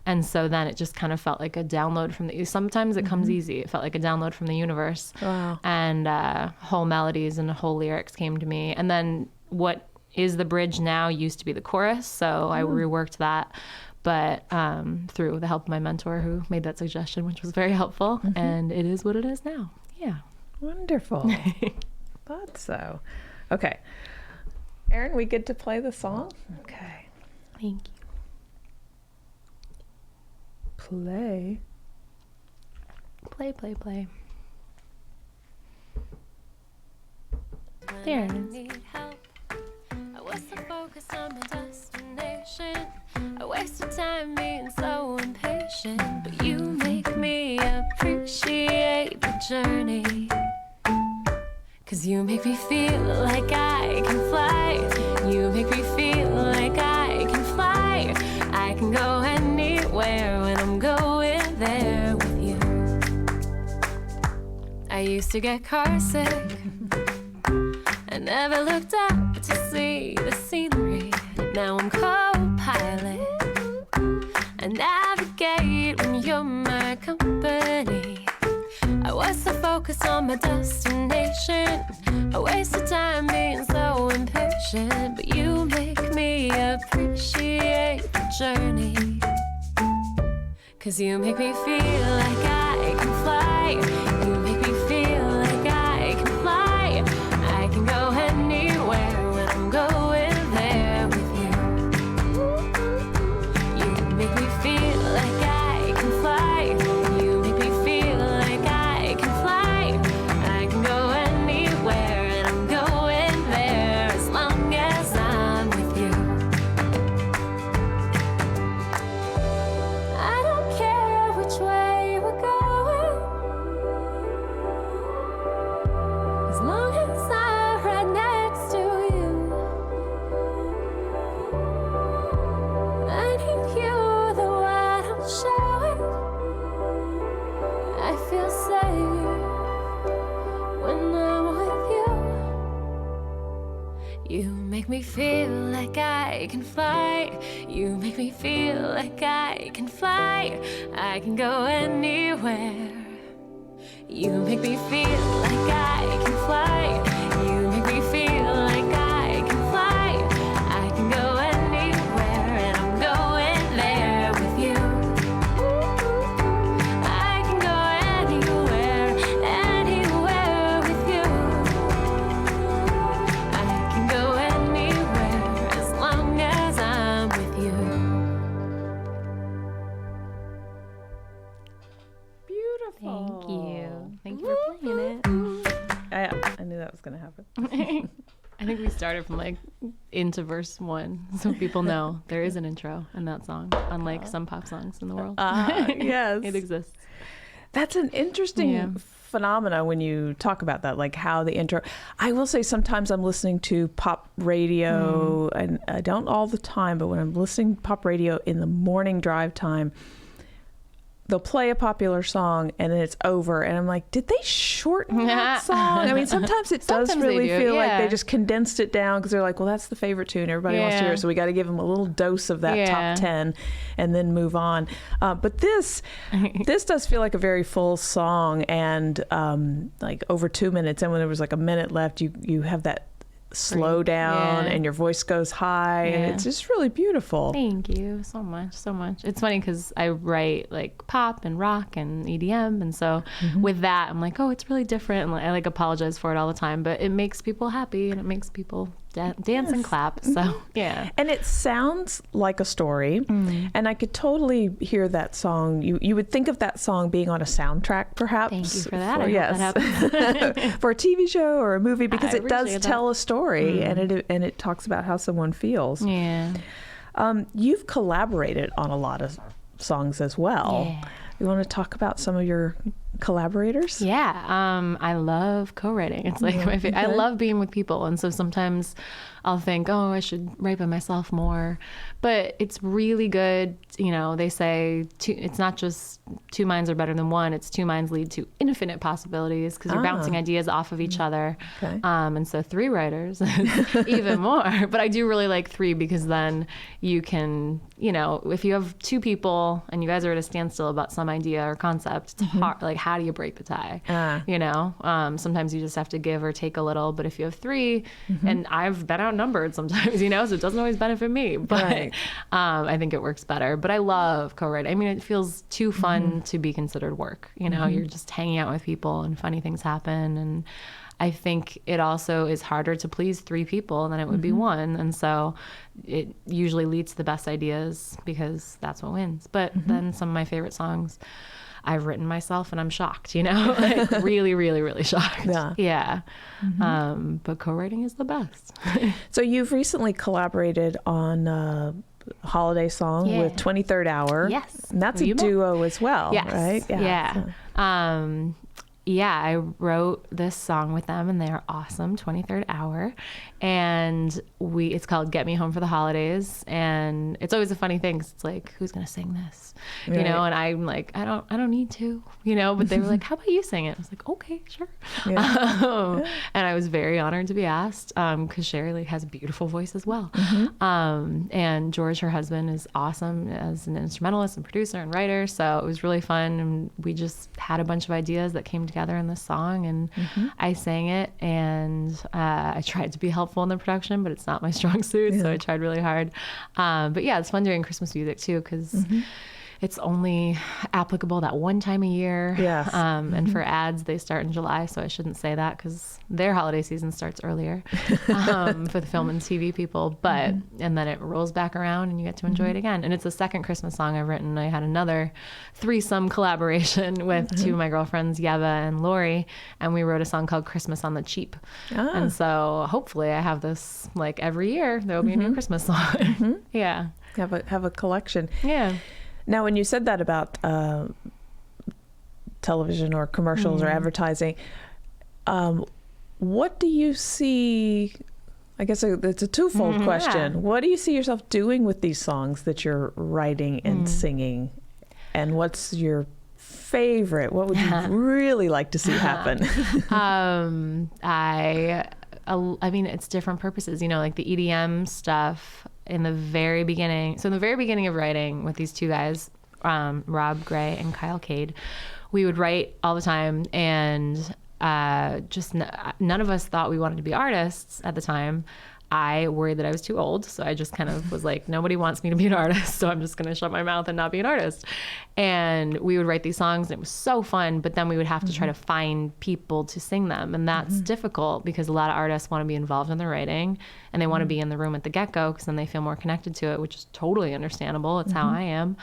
And so then it just kind of felt like a download from sometimes it comes easy. It felt like a download from the universe. Wow. And whole melodies and whole lyrics came to me. And then what is the bridge now used to be the chorus. So I reworked that. But through the help of my mentor who made that suggestion, which was very helpful. And it is what it is now. Yeah. Wonderful. Thought so. Okay. Erin, we get to play the song? Okay. Thank you. Play. Play. There it is. Need help. I was so focused on my destination. I wasted time being so impatient. But you make me appreciate the journey. 'Cause you make me feel like I can fly. You make me feel like I can fly. I can go anywhere when I'm going there with you. I used to get car sick. I never looked up to see the scenery. Now I'm co-pilot. I navigate when you're my company. I was so focused on my destination. I wasted time being so impatient. But you make me appreciate the journey. 'Cause you make me feel like I can fly. You make me feel like I can fly. I can go anywhere when I'm going there with you. You make me feel like I can fly. You make me feel like I can fly. I can go anywhere and I'm going there as long as I'm with you. I don't care which way we're going, as long as I'm right next to you. I need you, though I don't show it. I feel safe when I'm with you. You make me feel like I can fly. You make me feel like I can fly. I can go anywhere. You make me feel like I can fly. You make me feel like I can fly. I can go anywhere and I'm going there with you. I can go anywhere, anywhere with you. I can go anywhere as long as I'm with you. Beautiful. Thank you. Thank you for playing it. I knew that was going to happen. I think we started from like into verse 1, so people know there is an intro in that song, unlike some pop songs in the world. Yes. It exists. That's an interesting phenomena when you talk about that, like how the intro. I will say sometimes I'm listening to pop radio, and I don't all the time, but when I'm listening to pop radio in the morning drive time, they'll play a popular song and then it's over, and I'm like, did they shorten that song? I mean, sometimes it does Sometimes really they do, feel like yeah. they just condensed it down because they're like, well, that's the favorite tune everybody wants to hear, so we got to give them a little dose of that top 10 and then move on. But this does feel like a very full song, and like over 2 minutes, and when there was like a minute left, you have that slow down and your voice goes high, and it's just really beautiful. Thank you so much, so much. It's funny because I write like pop and rock and EDM, and so with that I'm like, oh, it's really different, and I like apologize for it all the time, but it makes people happy and it makes people dance and clap. So and it sounds like a story, and I could totally hear that song. You would think of that song being on a soundtrack, perhaps. Thank you for that. I hope that happens. For a TV show or a movie, because it does appreciate tell a story, and it talks about how someone feels. You've collaborated on a lot of songs as well. You want to talk about some of your collaborators? I love co-writing. It's like my favorite. I love being with people, and so sometimes I'll think, oh, I should write by myself more, but it's really good. You know, they say it's not just two minds are better than one. It's two minds lead to infinite possibilities, because you're bouncing ideas off of each other. And so 3 writers is even more. But I do really like 3, because then you can, you know, if you have 2 people and you guys are at a standstill about some idea or concept, it's hard. Like, how do you break the tie? You know, sometimes you just have to give or take a little. But if you have 3, and I've been outnumbered sometimes, you know, so it doesn't always benefit me. But I think it works better. But I love co-writing. I mean, it feels too fun to be considered work. You know, you're just hanging out with people and funny things happen. And I think it also is harder to please 3 people than it would be 1. And so it usually leads to the best ideas, because that's what wins. But then some of my favorite songs I've written myself, and I'm shocked, you know, like really, really, really shocked. But co-writing is the best. So you've recently collaborated on a holiday song with 23rd Hour. Yes. And that's a duo as well, right? I wrote this song with them, and they're awesome, 23rd Hour. And it's called Get Me Home for the Holidays. And it's always a funny thing, 'cause it's like, who's going to sing this? Right. You know, and I'm like, I don't need to, you know, but they were like, how about you sing it? I was like, okay, sure. Yeah. And I was very honored to be asked, because Sherry has a beautiful voice as well. And George, her husband, is awesome as an instrumentalist and producer and writer. So it was really fun. And we just had a bunch of ideas that came together in this song, and I sang it, and I tried to be helpful in the production, but it's not my strong suit. So I tried really hard. But yeah, it's fun doing Christmas music too, because it's only applicable that one time a year. Yes. And for ads, they start in July, so I shouldn't say that because their holiday season starts earlier for the film and TV people. But and then it rolls back around, and you get to enjoy it again. And it's the second Christmas song I've written. I had another threesome collaboration with two of my girlfriends, Yeva and Lori, and we wrote a song called Christmas on the Cheap. And so hopefully I have this like every year. There will be a new Christmas song. Yeah. Have a collection. Yeah. Now, when you said that about television or commercials or advertising, what do you see? I guess it's a twofold question. Yeah. What do you see yourself doing with these songs that you're writing and singing? And what's your favorite? What would you really like to see happen? I mean, it's different purposes, you know, like the EDM stuff in the very beginning. So in the very beginning of writing with these two guys, Rob Gray and Kyle Cade, we would write all the time, and just none of us thought we wanted to be artists at the time. I worried that I was too old, so I just kind of was like, nobody wants me to be an artist, so I'm just going to shut my mouth and not be an artist. And we would write these songs, and it was so fun, but then we would have to try to find people to sing them, and that's difficult because a lot of artists want to be involved in their writing, and they want to be in the room at the get-go because then they feel more connected to it, which is totally understandable. It's how I am.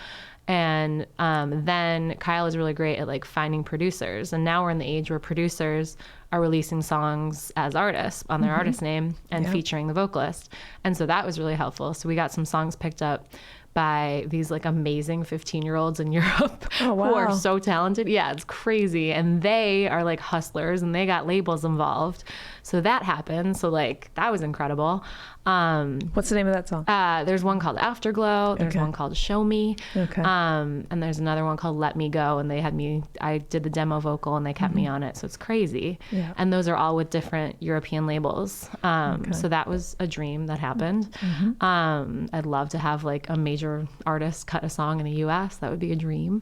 And then Kyle is really great at like finding producers. And now we're in the age where producers are releasing songs as artists on their artist name and featuring the vocalist. And so that was really helpful. So we got some songs picked up by these like amazing 15-year-olds in Europe who are so talented. Yeah, it's crazy. And they are like hustlers, and they got labels involved. So that happened. So like that was incredible. What's the name of that song? There's one called Afterglow. There's one called Show Me. Okay. And there's another one called Let Me Go. And I did the demo vocal, and they kept me on it. So it's crazy. Yeah. And those are all with different European labels. So that was a dream that happened. I'd love to have like a major artist cut a song in the US. That would be a dream.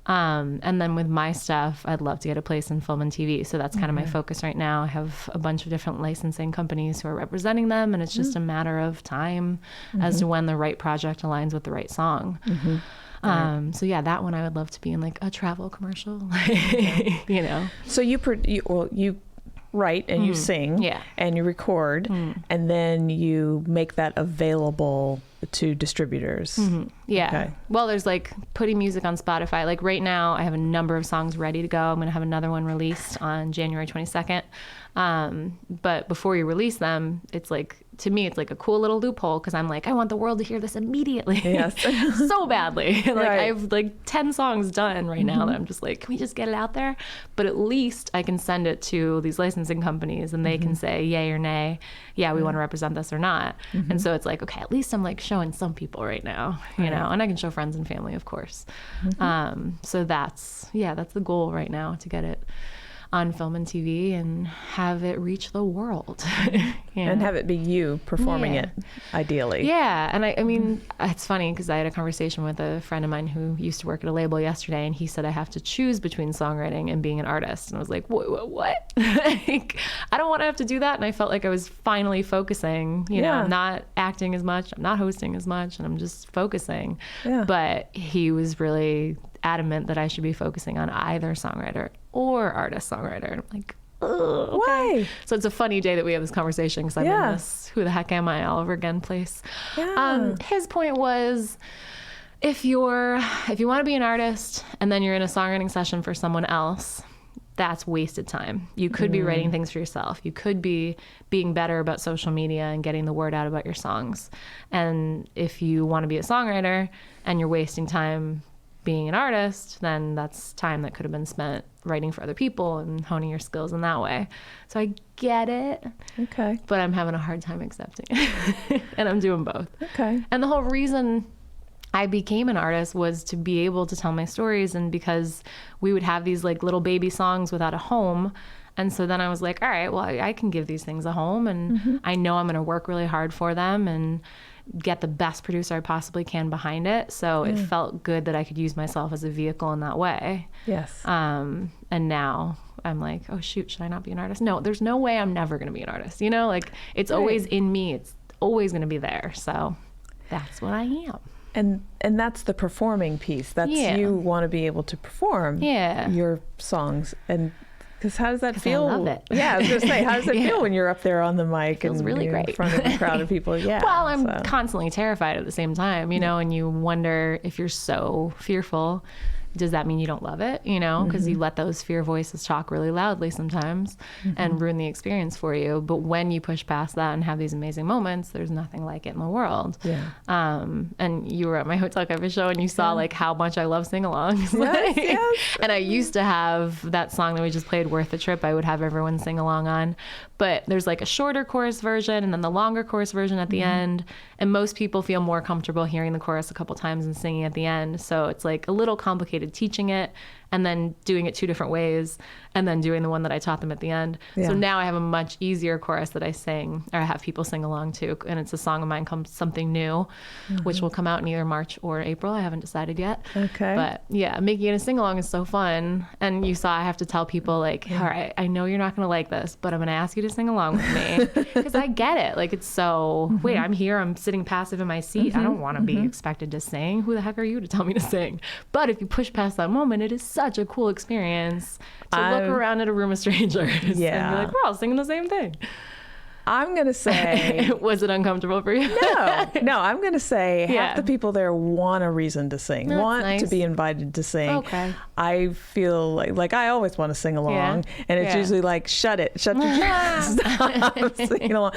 And then with my stuff, I'd love to get a place in film and TV. So that's kind of my focus right now. I have a bunch of different licensing companies who are representing them, and it's just a matter of time as to when the right project aligns with the right song. So yeah, that one I would love to be in like a travel commercial, you know. So you write and you sing and you record and then you make that available to distributors. Yeah. Okay. Well, there's like putting music on Spotify. Like right now I have a number of songs ready to go. I'm going to have another one released on January 22nd. But before you release them, it's like, to me, it's like a cool little loophole because I'm like, I want the world to hear this immediately. Yes. So badly. Like I have like 10 songs done right now that I'm just like, can we just get it out there? But at least I can send it to these licensing companies and they can say yay or nay. Yeah, we want to represent this or not. And so it's like, okay, at least I'm like showing some people right now, you know, and I can show friends and family, of course. So that's the goal right now, to get it on film and TV and have it reach the world. And have it be you performing it, ideally. Yeah. And I mean, it's funny because I had a conversation with a friend of mine who used to work at a label yesterday, and he said I have to choose between songwriting and being an artist. And I was like, what? Like, I don't want to have to do that. And I felt like I was finally focusing, you know, I'm not acting as much, I'm not hosting as much, and I'm just focusing. But he was really adamant that I should be focusing on either songwriter or artist songwriter. And I'm like, okay. Why? So it's a funny day that we have this conversation because I'm in this who the heck am I all over again place. His point was, if you want to be an artist and then you're in a songwriting session for someone else, that's wasted time. You could be writing things for yourself. You could be being better about social media and getting the word out about your songs. And if you want to be a songwriter and you're wasting time being an artist, then that's time that could have been spent writing for other people and honing your skills in that way. So I get it. Okay. But I'm having a hard time accepting it. And I'm doing both. Okay. And the whole reason I became an artist was to be able to tell my stories, and because we would have these like little baby songs without a home. And so then I was like, all right, well, I can give these things a home, and I know I'm going to work really hard for them and get the best producer I possibly can behind it. So it felt good that I could use myself as a vehicle in that way. Yes. And now I'm like, oh shoot, should I not be an artist? No, there's no way I'm never going to be an artist. You know, like it's always in me. It's always going to be there. So that's what I am. And that's the performing piece. That's you want to be able to perform your songs. And because how does that feel? I love it. Yeah, I was going to say, how does it feel when you're up there on the mic Feels and really you're great. in front of a crowd of people? Yeah. Well, I'm constantly terrified at the same time, you know, and you wonder if you're so fearful, does that mean you don't love it? You know, because you let those fear voices talk really loudly sometimes and ruin the experience for you. But when you push past that and have these amazing moments, there's nothing like it in the world. Yeah. And you were at my hotel cover show and you saw like how much I love sing-alongs. Yes, yes. And I used to have that song that we just played, Worth the Trip, I would have everyone sing along on. But there's like a shorter chorus version and then the longer chorus version at the end. And most people feel more comfortable hearing the chorus a couple times and singing at the end. So it's like a little complicated teaching it and then doing it two different ways and then doing the one that I taught them at the end. Yeah. So now I have a much easier chorus that I sing or I have people sing along to. And it's a song of mine called Something New, which will come out in either March or April. I haven't decided yet. Okay. But yeah, making it a sing-along is so fun. And you saw I have to tell people like, all right, I know you're not going to like this, but I'm going to ask you to sing along with me because I get it. Like it's so, wait, I'm here, I'm sitting passive in my seat. I don't want to be expected to sing. Who the heck are you to tell me to sing? But if you push past that moment, it is such a cool experience to look around at a room of strangers and be like, we're all singing the same thing. I'm going to say... Was it uncomfortable for you? No, I'm going to say half the people there want a reason to sing, That's want nice. to be invited to sing. Okay. I feel like I always want to sing along, and it's usually like, shut your stop singing along.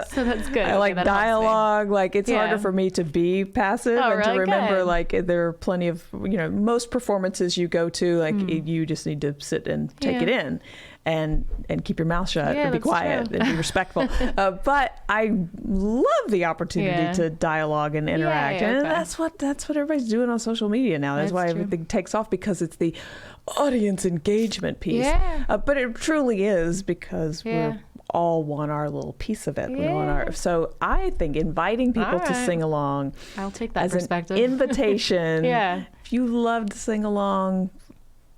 So that's good. I like that helps me. dialogue. Like it's harder for me to be passive and to really remember good. like there are plenty of, most performances you go to, like you just need to sit and take it in. And keep your mouth shut and be that's quiet true. and be respectful. But I love the opportunity to dialogue and interact. And that's what everybody's doing on social media now. That's why everything takes off, because it's the audience engagement piece. But it truly is, because we all want our little piece of it. We want so I think inviting people to sing along, I'll take that as perspective. an invitation. If you love to sing along,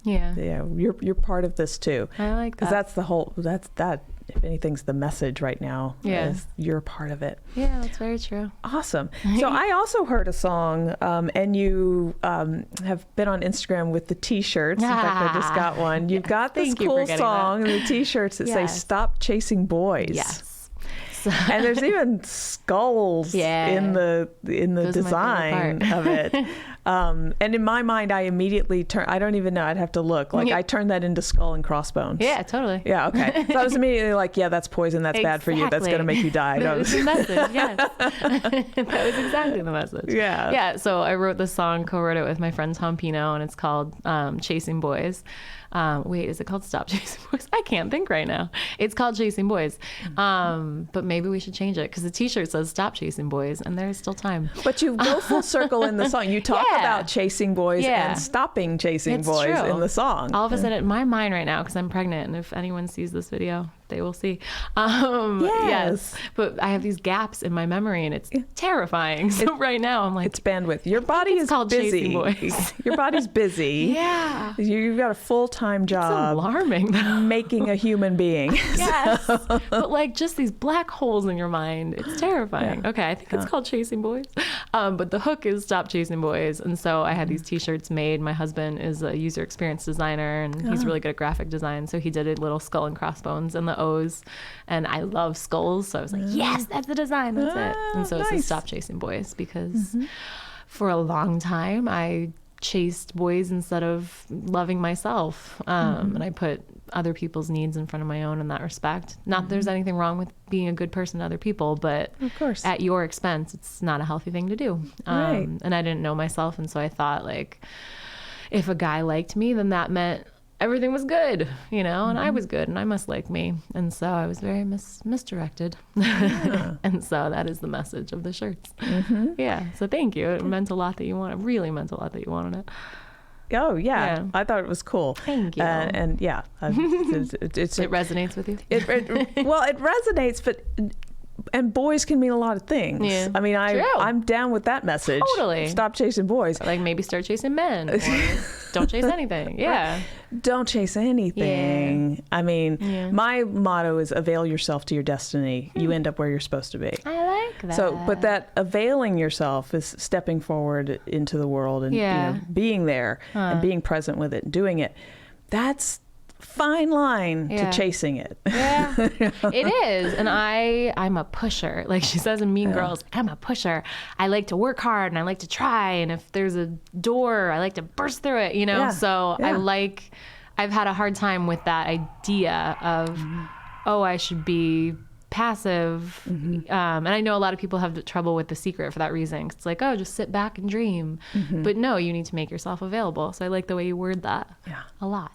you're part of this too. I like that. Because that's the whole, that, if anything's the message right now, is you're part of it. Yeah, that's very true. Awesome. So I also heard a song, and you have been on Instagram with the t-shirts. In fact, I just got one. You've got this cool song and the t-shirts that say "Stop Chasing Boys." Yes. And there's even skulls in the design of it. And in my mind, I immediately I don't even know, I'd have to look. Like I turned that into Skull and Crossbones. Yeah, totally. Yeah, okay. So I was immediately like, that's poison. That's bad for you. That's going to make you die. That was the message, yes. That was exactly the message. Yeah. Yeah, so I wrote this song, co-wrote it with my friend Tom Pino, and it's called Chasing Boys. Wait, is it called Stop Chasing Boys? I can't think right now. It's called Chasing Boys. But maybe we should change it, because the t-shirt says Stop Chasing Boys, and there's still time. But you go full circle in the song. You talk about chasing boys and stopping chasing boys in the song. All of a sudden, in my mind right now, because I'm pregnant, and if anyone sees this video, they will see. Yes. But I have these gaps in my memory, and it's terrifying. So right now, I'm like, it's bandwidth. Your body is called busy. Chasing Boys. Your body's busy. Yeah. You've got a full-time job. It's alarming, though. Making a human being. Yes. But like just these black holes in your mind. It's terrifying. Okay, I think it's called Chasing Boys. But the hook is Stop Chasing Boys. And so I had these t-shirts made. My husband is a user experience designer, and he's really good at graphic design. So he did a little skull and crossbones and the O's. And I love skulls. So I was like, yes, that's the design. That's it. And so it says Stop Chasing Boys, because for a long time I chased boys instead of loving myself. And I put other people's needs in front of my own in that respect. Not that there's anything wrong with being a good person to other people, but Of course. at your expense, it's not a healthy thing to do. Right. And I didn't know myself. And so I thought, like, if a guy liked me, then that meant everything was good, you know, and I was good and I must like me. And so I was very misdirected. Yeah. And so that is the message of the shirts. Yeah. So thank you. It meant a lot that you wanted, really meant a lot that you wanted it. Oh, yeah. Yeah. I thought it was cool. Thank you. And yeah, it's It resonates with you? well, it resonates, but and boys can mean a lot of things. Yeah. I mean, True. I'm down with that message. Totally. Stop chasing boys. Like maybe start chasing men or don't chase anything. Yeah. Don't chase anything. Yeah. I mean, Yeah. my motto is avail yourself to your destiny. You end up where you're supposed to be. I like that. So, but that availing yourself is stepping forward into the world and Yeah. being there and being present with it and doing it. That's fine line Yeah. to chasing it. Yeah, it is. And I'm a pusher. Like she says in Mean Girls, I'm a pusher. I like to work hard and I like to try. And if there's a door, I like to burst through it, you know? Yeah. So Yeah. I've had a hard time with that idea of, I should be passive. And I know a lot of people have trouble with The Secret for that reason. It's like, just sit back and dream. But no, you need to make yourself available. So I like the way you word that a lot.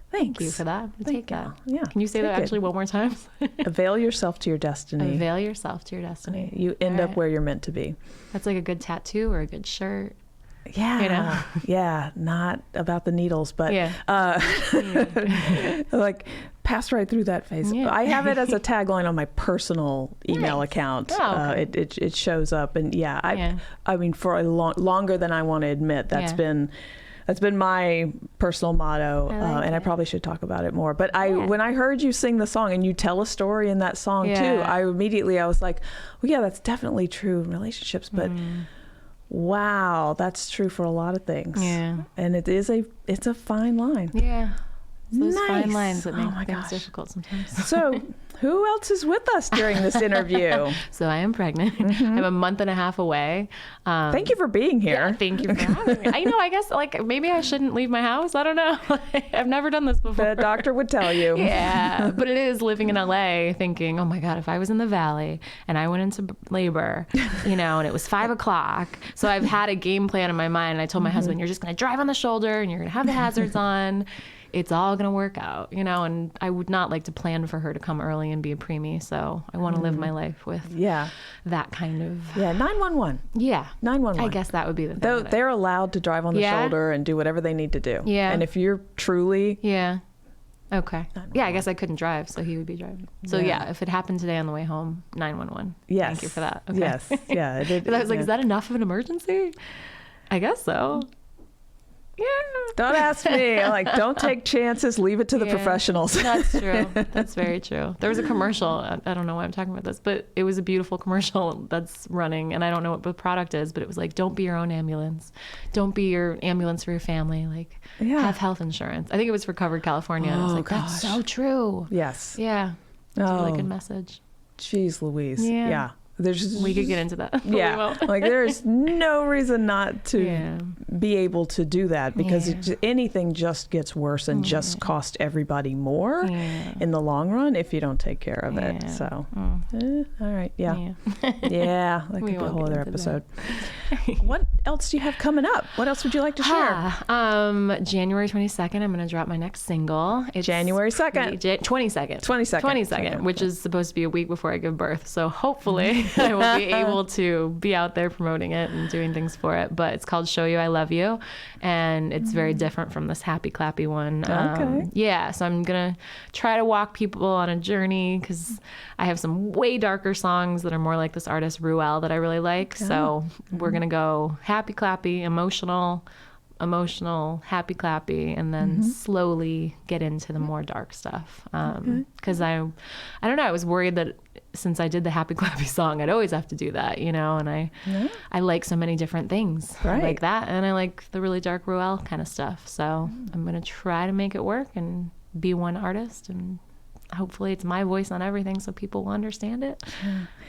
Thanks. Thank you for that. I take that. Yeah. Can you say Take that it. actually one more time? Avail yourself to your destiny. Avail yourself to your destiny. You end up Right. where you're meant to be. That's like a good tattoo or a good shirt. Yeah. You know? Yeah. Not about the needles, but Yeah. like pass right through that phase. Yeah. I have it as a tagline on my personal email Nice. account. Oh, okay. It shows up, and Yeah. I mean, for a longer than I want to admit, that's Yeah. been my personal motto, I like and I it. probably should talk about it more. But Yeah. when I heard you sing the song and you tell a story in that song too, Yeah. I was like, well, yeah, that's definitely true in relationships, but wow, that's true for a lot of things. Yeah. And it's a fine line. Yeah. It's those Nice. fine lines that Oh make my things gosh. difficult sometimes. So, who else is with us during this interview? So I am pregnant. I'm a month and a half away. Thank you for being here. Yeah, thank you for having me. I know, I guess, like, maybe I shouldn't leave my house. I don't know. I've never done this before. The doctor would tell you. Yeah, but it is living in LA thinking, oh my God, if I was in the Valley and I went into labor, and it was 5 o'clock. So I've had a game plan in my mind. And I told my husband, you're just going to drive on the shoulder and you're going to have the hazards on. It's all going to work out, and I would not like to plan for her to come early and be a preemie. So I want to live my life with Yeah. that kind of, 911. yeah. 911. I guess that would be the thing. Though that I- they're allowed to drive on the Yeah. shoulder and do whatever they need to do. Yeah. And if you're truly Yeah. Okay. Yeah, I guess I couldn't drive, so he would be driving. So yeah, if it happened today on the way home, 911. yes. Thank you for that. Okay. Yes. Yeah. Because I was like, is that enough of an emergency? I guess so. Yeah. Don't ask me. I'm like, don't take chances. Leave it to the Yeah. professionals. That's true. That's very true. There was a commercial. I don't know why I'm talking about this, but it was a beautiful commercial that's running, and I don't know what the product is, but it was like, don't be your own ambulance. Don't be your ambulance for your family. Like, Yeah. have health insurance. I think it was for Covered California. And I was Oh, like, that's gosh. so true. Yes. Yeah. It's a really Oh. good message. Jeez Louise. Yeah. Yeah. There's We could get into that. but we yeah. won't. Like there's no reason not to Yeah. be able to do that because Yeah. anything just gets worse and just cost everybody more Yeah. in the long run if you don't take care of it. Yeah. So, all right. Yeah. Yeah. Yeah. That We could be a won't whole get other into episode. What else do you have coming up? What else would you like to share? January 22nd, I'm going to drop my next single. It's January 2nd. 22nd. 22nd. 22nd, which is supposed to be a week before I give birth. So hopefully I will be able to be out there promoting it and doing things for it. But it's called Show You I Love You. And it's very different from this happy clappy one. Okay. Yeah. So I'm going to try to walk people on a journey because I have some way darker songs that are more like this artist Ruel that I really like. So we're going to go happy clappy, emotional, happy clappy, and then slowly get into the more dark stuff. Because I don't know, I was worried that since I did the happy clappy song, I'd always have to do that, and I like so many different things. Right. I like that, and I like the really dark Ruel kind of stuff. So I'm gonna try to make it work and be one artist and hopefully it's my voice on everything so people will understand it.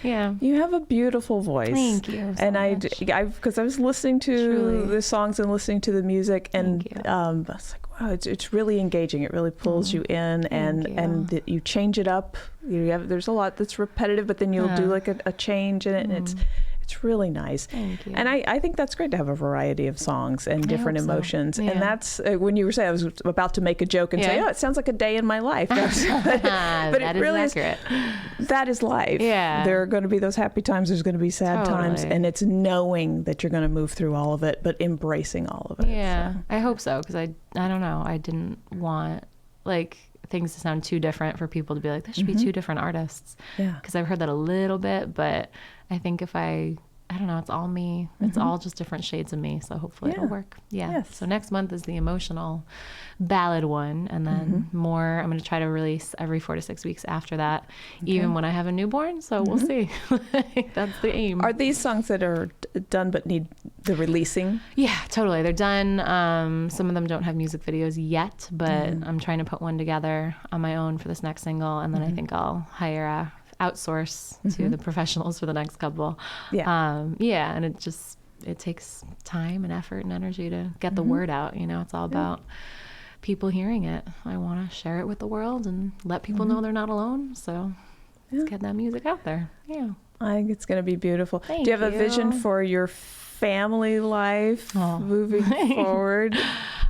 Yeah. You have a beautiful voice. Thank you so and much. because I was listening to Truly. the songs and listening to the music, and Thank you. I was like, wow, it's really engaging. It really pulls you in, and you change it up. There's a lot that's repetitive, but then you'll do like a change in it, and it's really nice. Thank you. And I think that's great to have a variety of songs and different hope so. emotions. Yeah. And that's when you were saying, I was about to make a joke and say, oh, it sounds like a day in my life. but that it really is accurate. That is life. Yeah. There are going to be those happy times. There's going to be sad times. Totally. And it's knowing that you're going to move through all of it, but embracing all of it. Yeah, So. I hope so, because I don't know. I didn't want like things to sound too different for people to be like, there should be two different artists. Yeah. Because I've heard that a little bit, but I think if I don't know, it's all me. It's all just different shades of me. So hopefully it'll work. Yeah. Yes. So next month is the emotional ballad one. And then more, I'm going to try to release every 4 to 6 weeks after that, even when I have a newborn. So we'll see. That's the aim. Are these songs that are done but need the releasing? Yeah, totally. They're done. Some of them don't have music videos yet, but I'm trying to put one together on my own for this next single. And then I think I'll hire outsource to the professionals for the next couple. Yeah. And it takes time and effort and energy to get the word out. It's all about people hearing it. I want to share it with the world and let people know they're not alone. So let's get that music out there. Yeah. I think it's going to be beautiful. Thank Do you have a vision you. for your family life moving forward?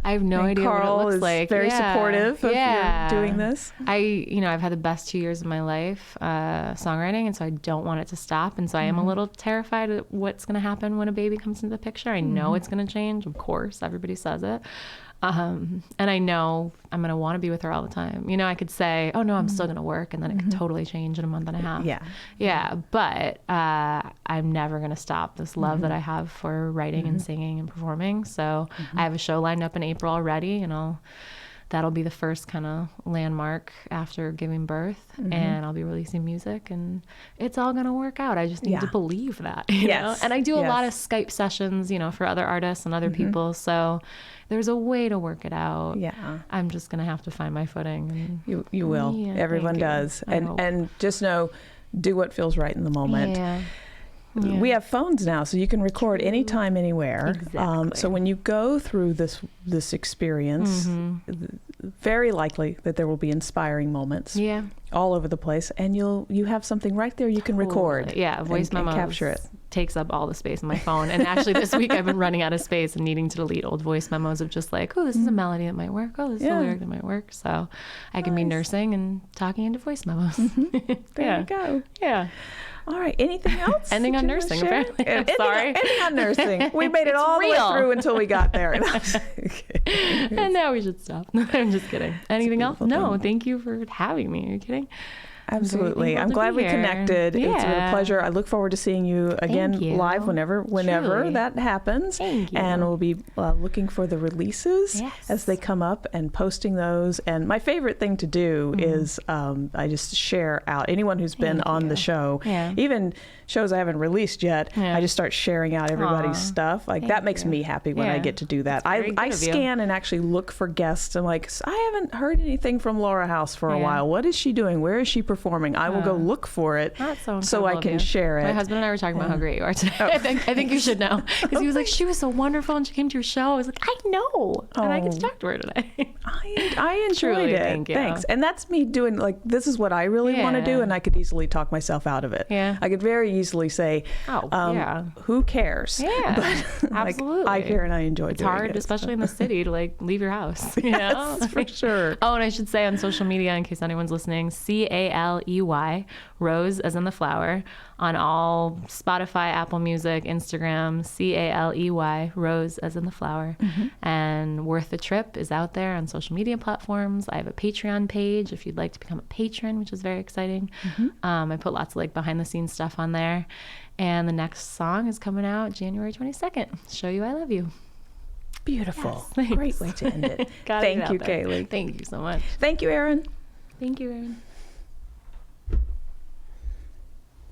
I have no idea Carl what it looks is like. very supportive of you doing this. I've had the best 2 years of my life songwriting, and so I don't want it to stop. And so I am a little terrified of what's going to happen when a baby comes into the picture. I know it's going to change. Of course, everybody says it. And I know I'm going to want to be with her all the time. I could say, oh no, I'm still going to work. And then it could totally change in a month and a half. Yeah. Yeah. But I'm never going to stop this love that I have for writing and singing and performing. So I have a show lined up in April already, and that'll be the first kind of landmark after giving birth, and I'll be releasing music, and it's all going to work out. I just need to believe that, you know? And I do a lot of Skype sessions, for other artists and other people. So there's a way to work it out. Yeah. I'm just going to have to find my footing. You will. Yeah, Everyone thank you. does. I hope. And just know, do what feels right in the moment. Yeah. We have phones now, so you can record anytime, anywhere. Exactly. So when you go through this experience, very likely that there will be inspiring moments all over the place, and you have something right there you can record. Yeah, voice memos and capture it. Takes up all the space on my phone. And actually this week I've been running out of space and needing to delete old voice memos of just like, oh, this is a melody that might work. Oh, this is a lyric that might work. So I can be nursing and talking into voice memos. There you go. Yeah. All right. Anything else? Ending on nursing, apparently. I'm sorry. Ending on nursing. We made it all the way through until we got there. And now we should stop. I'm just kidding. Anything else? No, thank you for having me. Are you kidding? Absolutely. I'm glad we connected. It's been a pleasure. I look forward to seeing you again live whenever Truly. that happens. Thank you. And we'll be looking for the releases as they come up and posting those. And my favorite thing to do is I just share out anyone who's been on the show, even shows I haven't released yet. I just start sharing out everybody's stuff. That makes me happy when I get to do that. I scan and actually look for guests. I'm like, I haven't heard anything from Laura House for a while. What is she doing? Where is she performing? I will go look for it so I can share it. My husband and I were talking about how great you are today. I think you should know, because he was like, she was so wonderful and she came to your show. I was like, I know, and I get to talk to her today. I enjoyed Truly, it. thank you. Thanks. And that's me doing this is what I really want to do, and I could easily talk myself out of it. Yeah. I could very easily say, who cares? Yeah, But, absolutely. I care and I enjoy It's doing hard, it. especially in the city, to leave your house. You know? Yes, for sure. Oh, and I should say on social media, in case anyone's listening, Caley Rose, as in the flower, on all Spotify, Apple Music, Instagram, Caley Rose, as in the flower. And Worth the Trip is out there on social media platforms. I have a Patreon page if you'd like to become a patron, which is very exciting. I put lots of behind the scenes stuff on there. And the next song is coming out January 22nd. Show You I Love You. Beautiful. Yes, Great way to end it. Gotta get Thank out you, there. Caley. Thank you so much. Thank you, Erin. Thank you, Erin.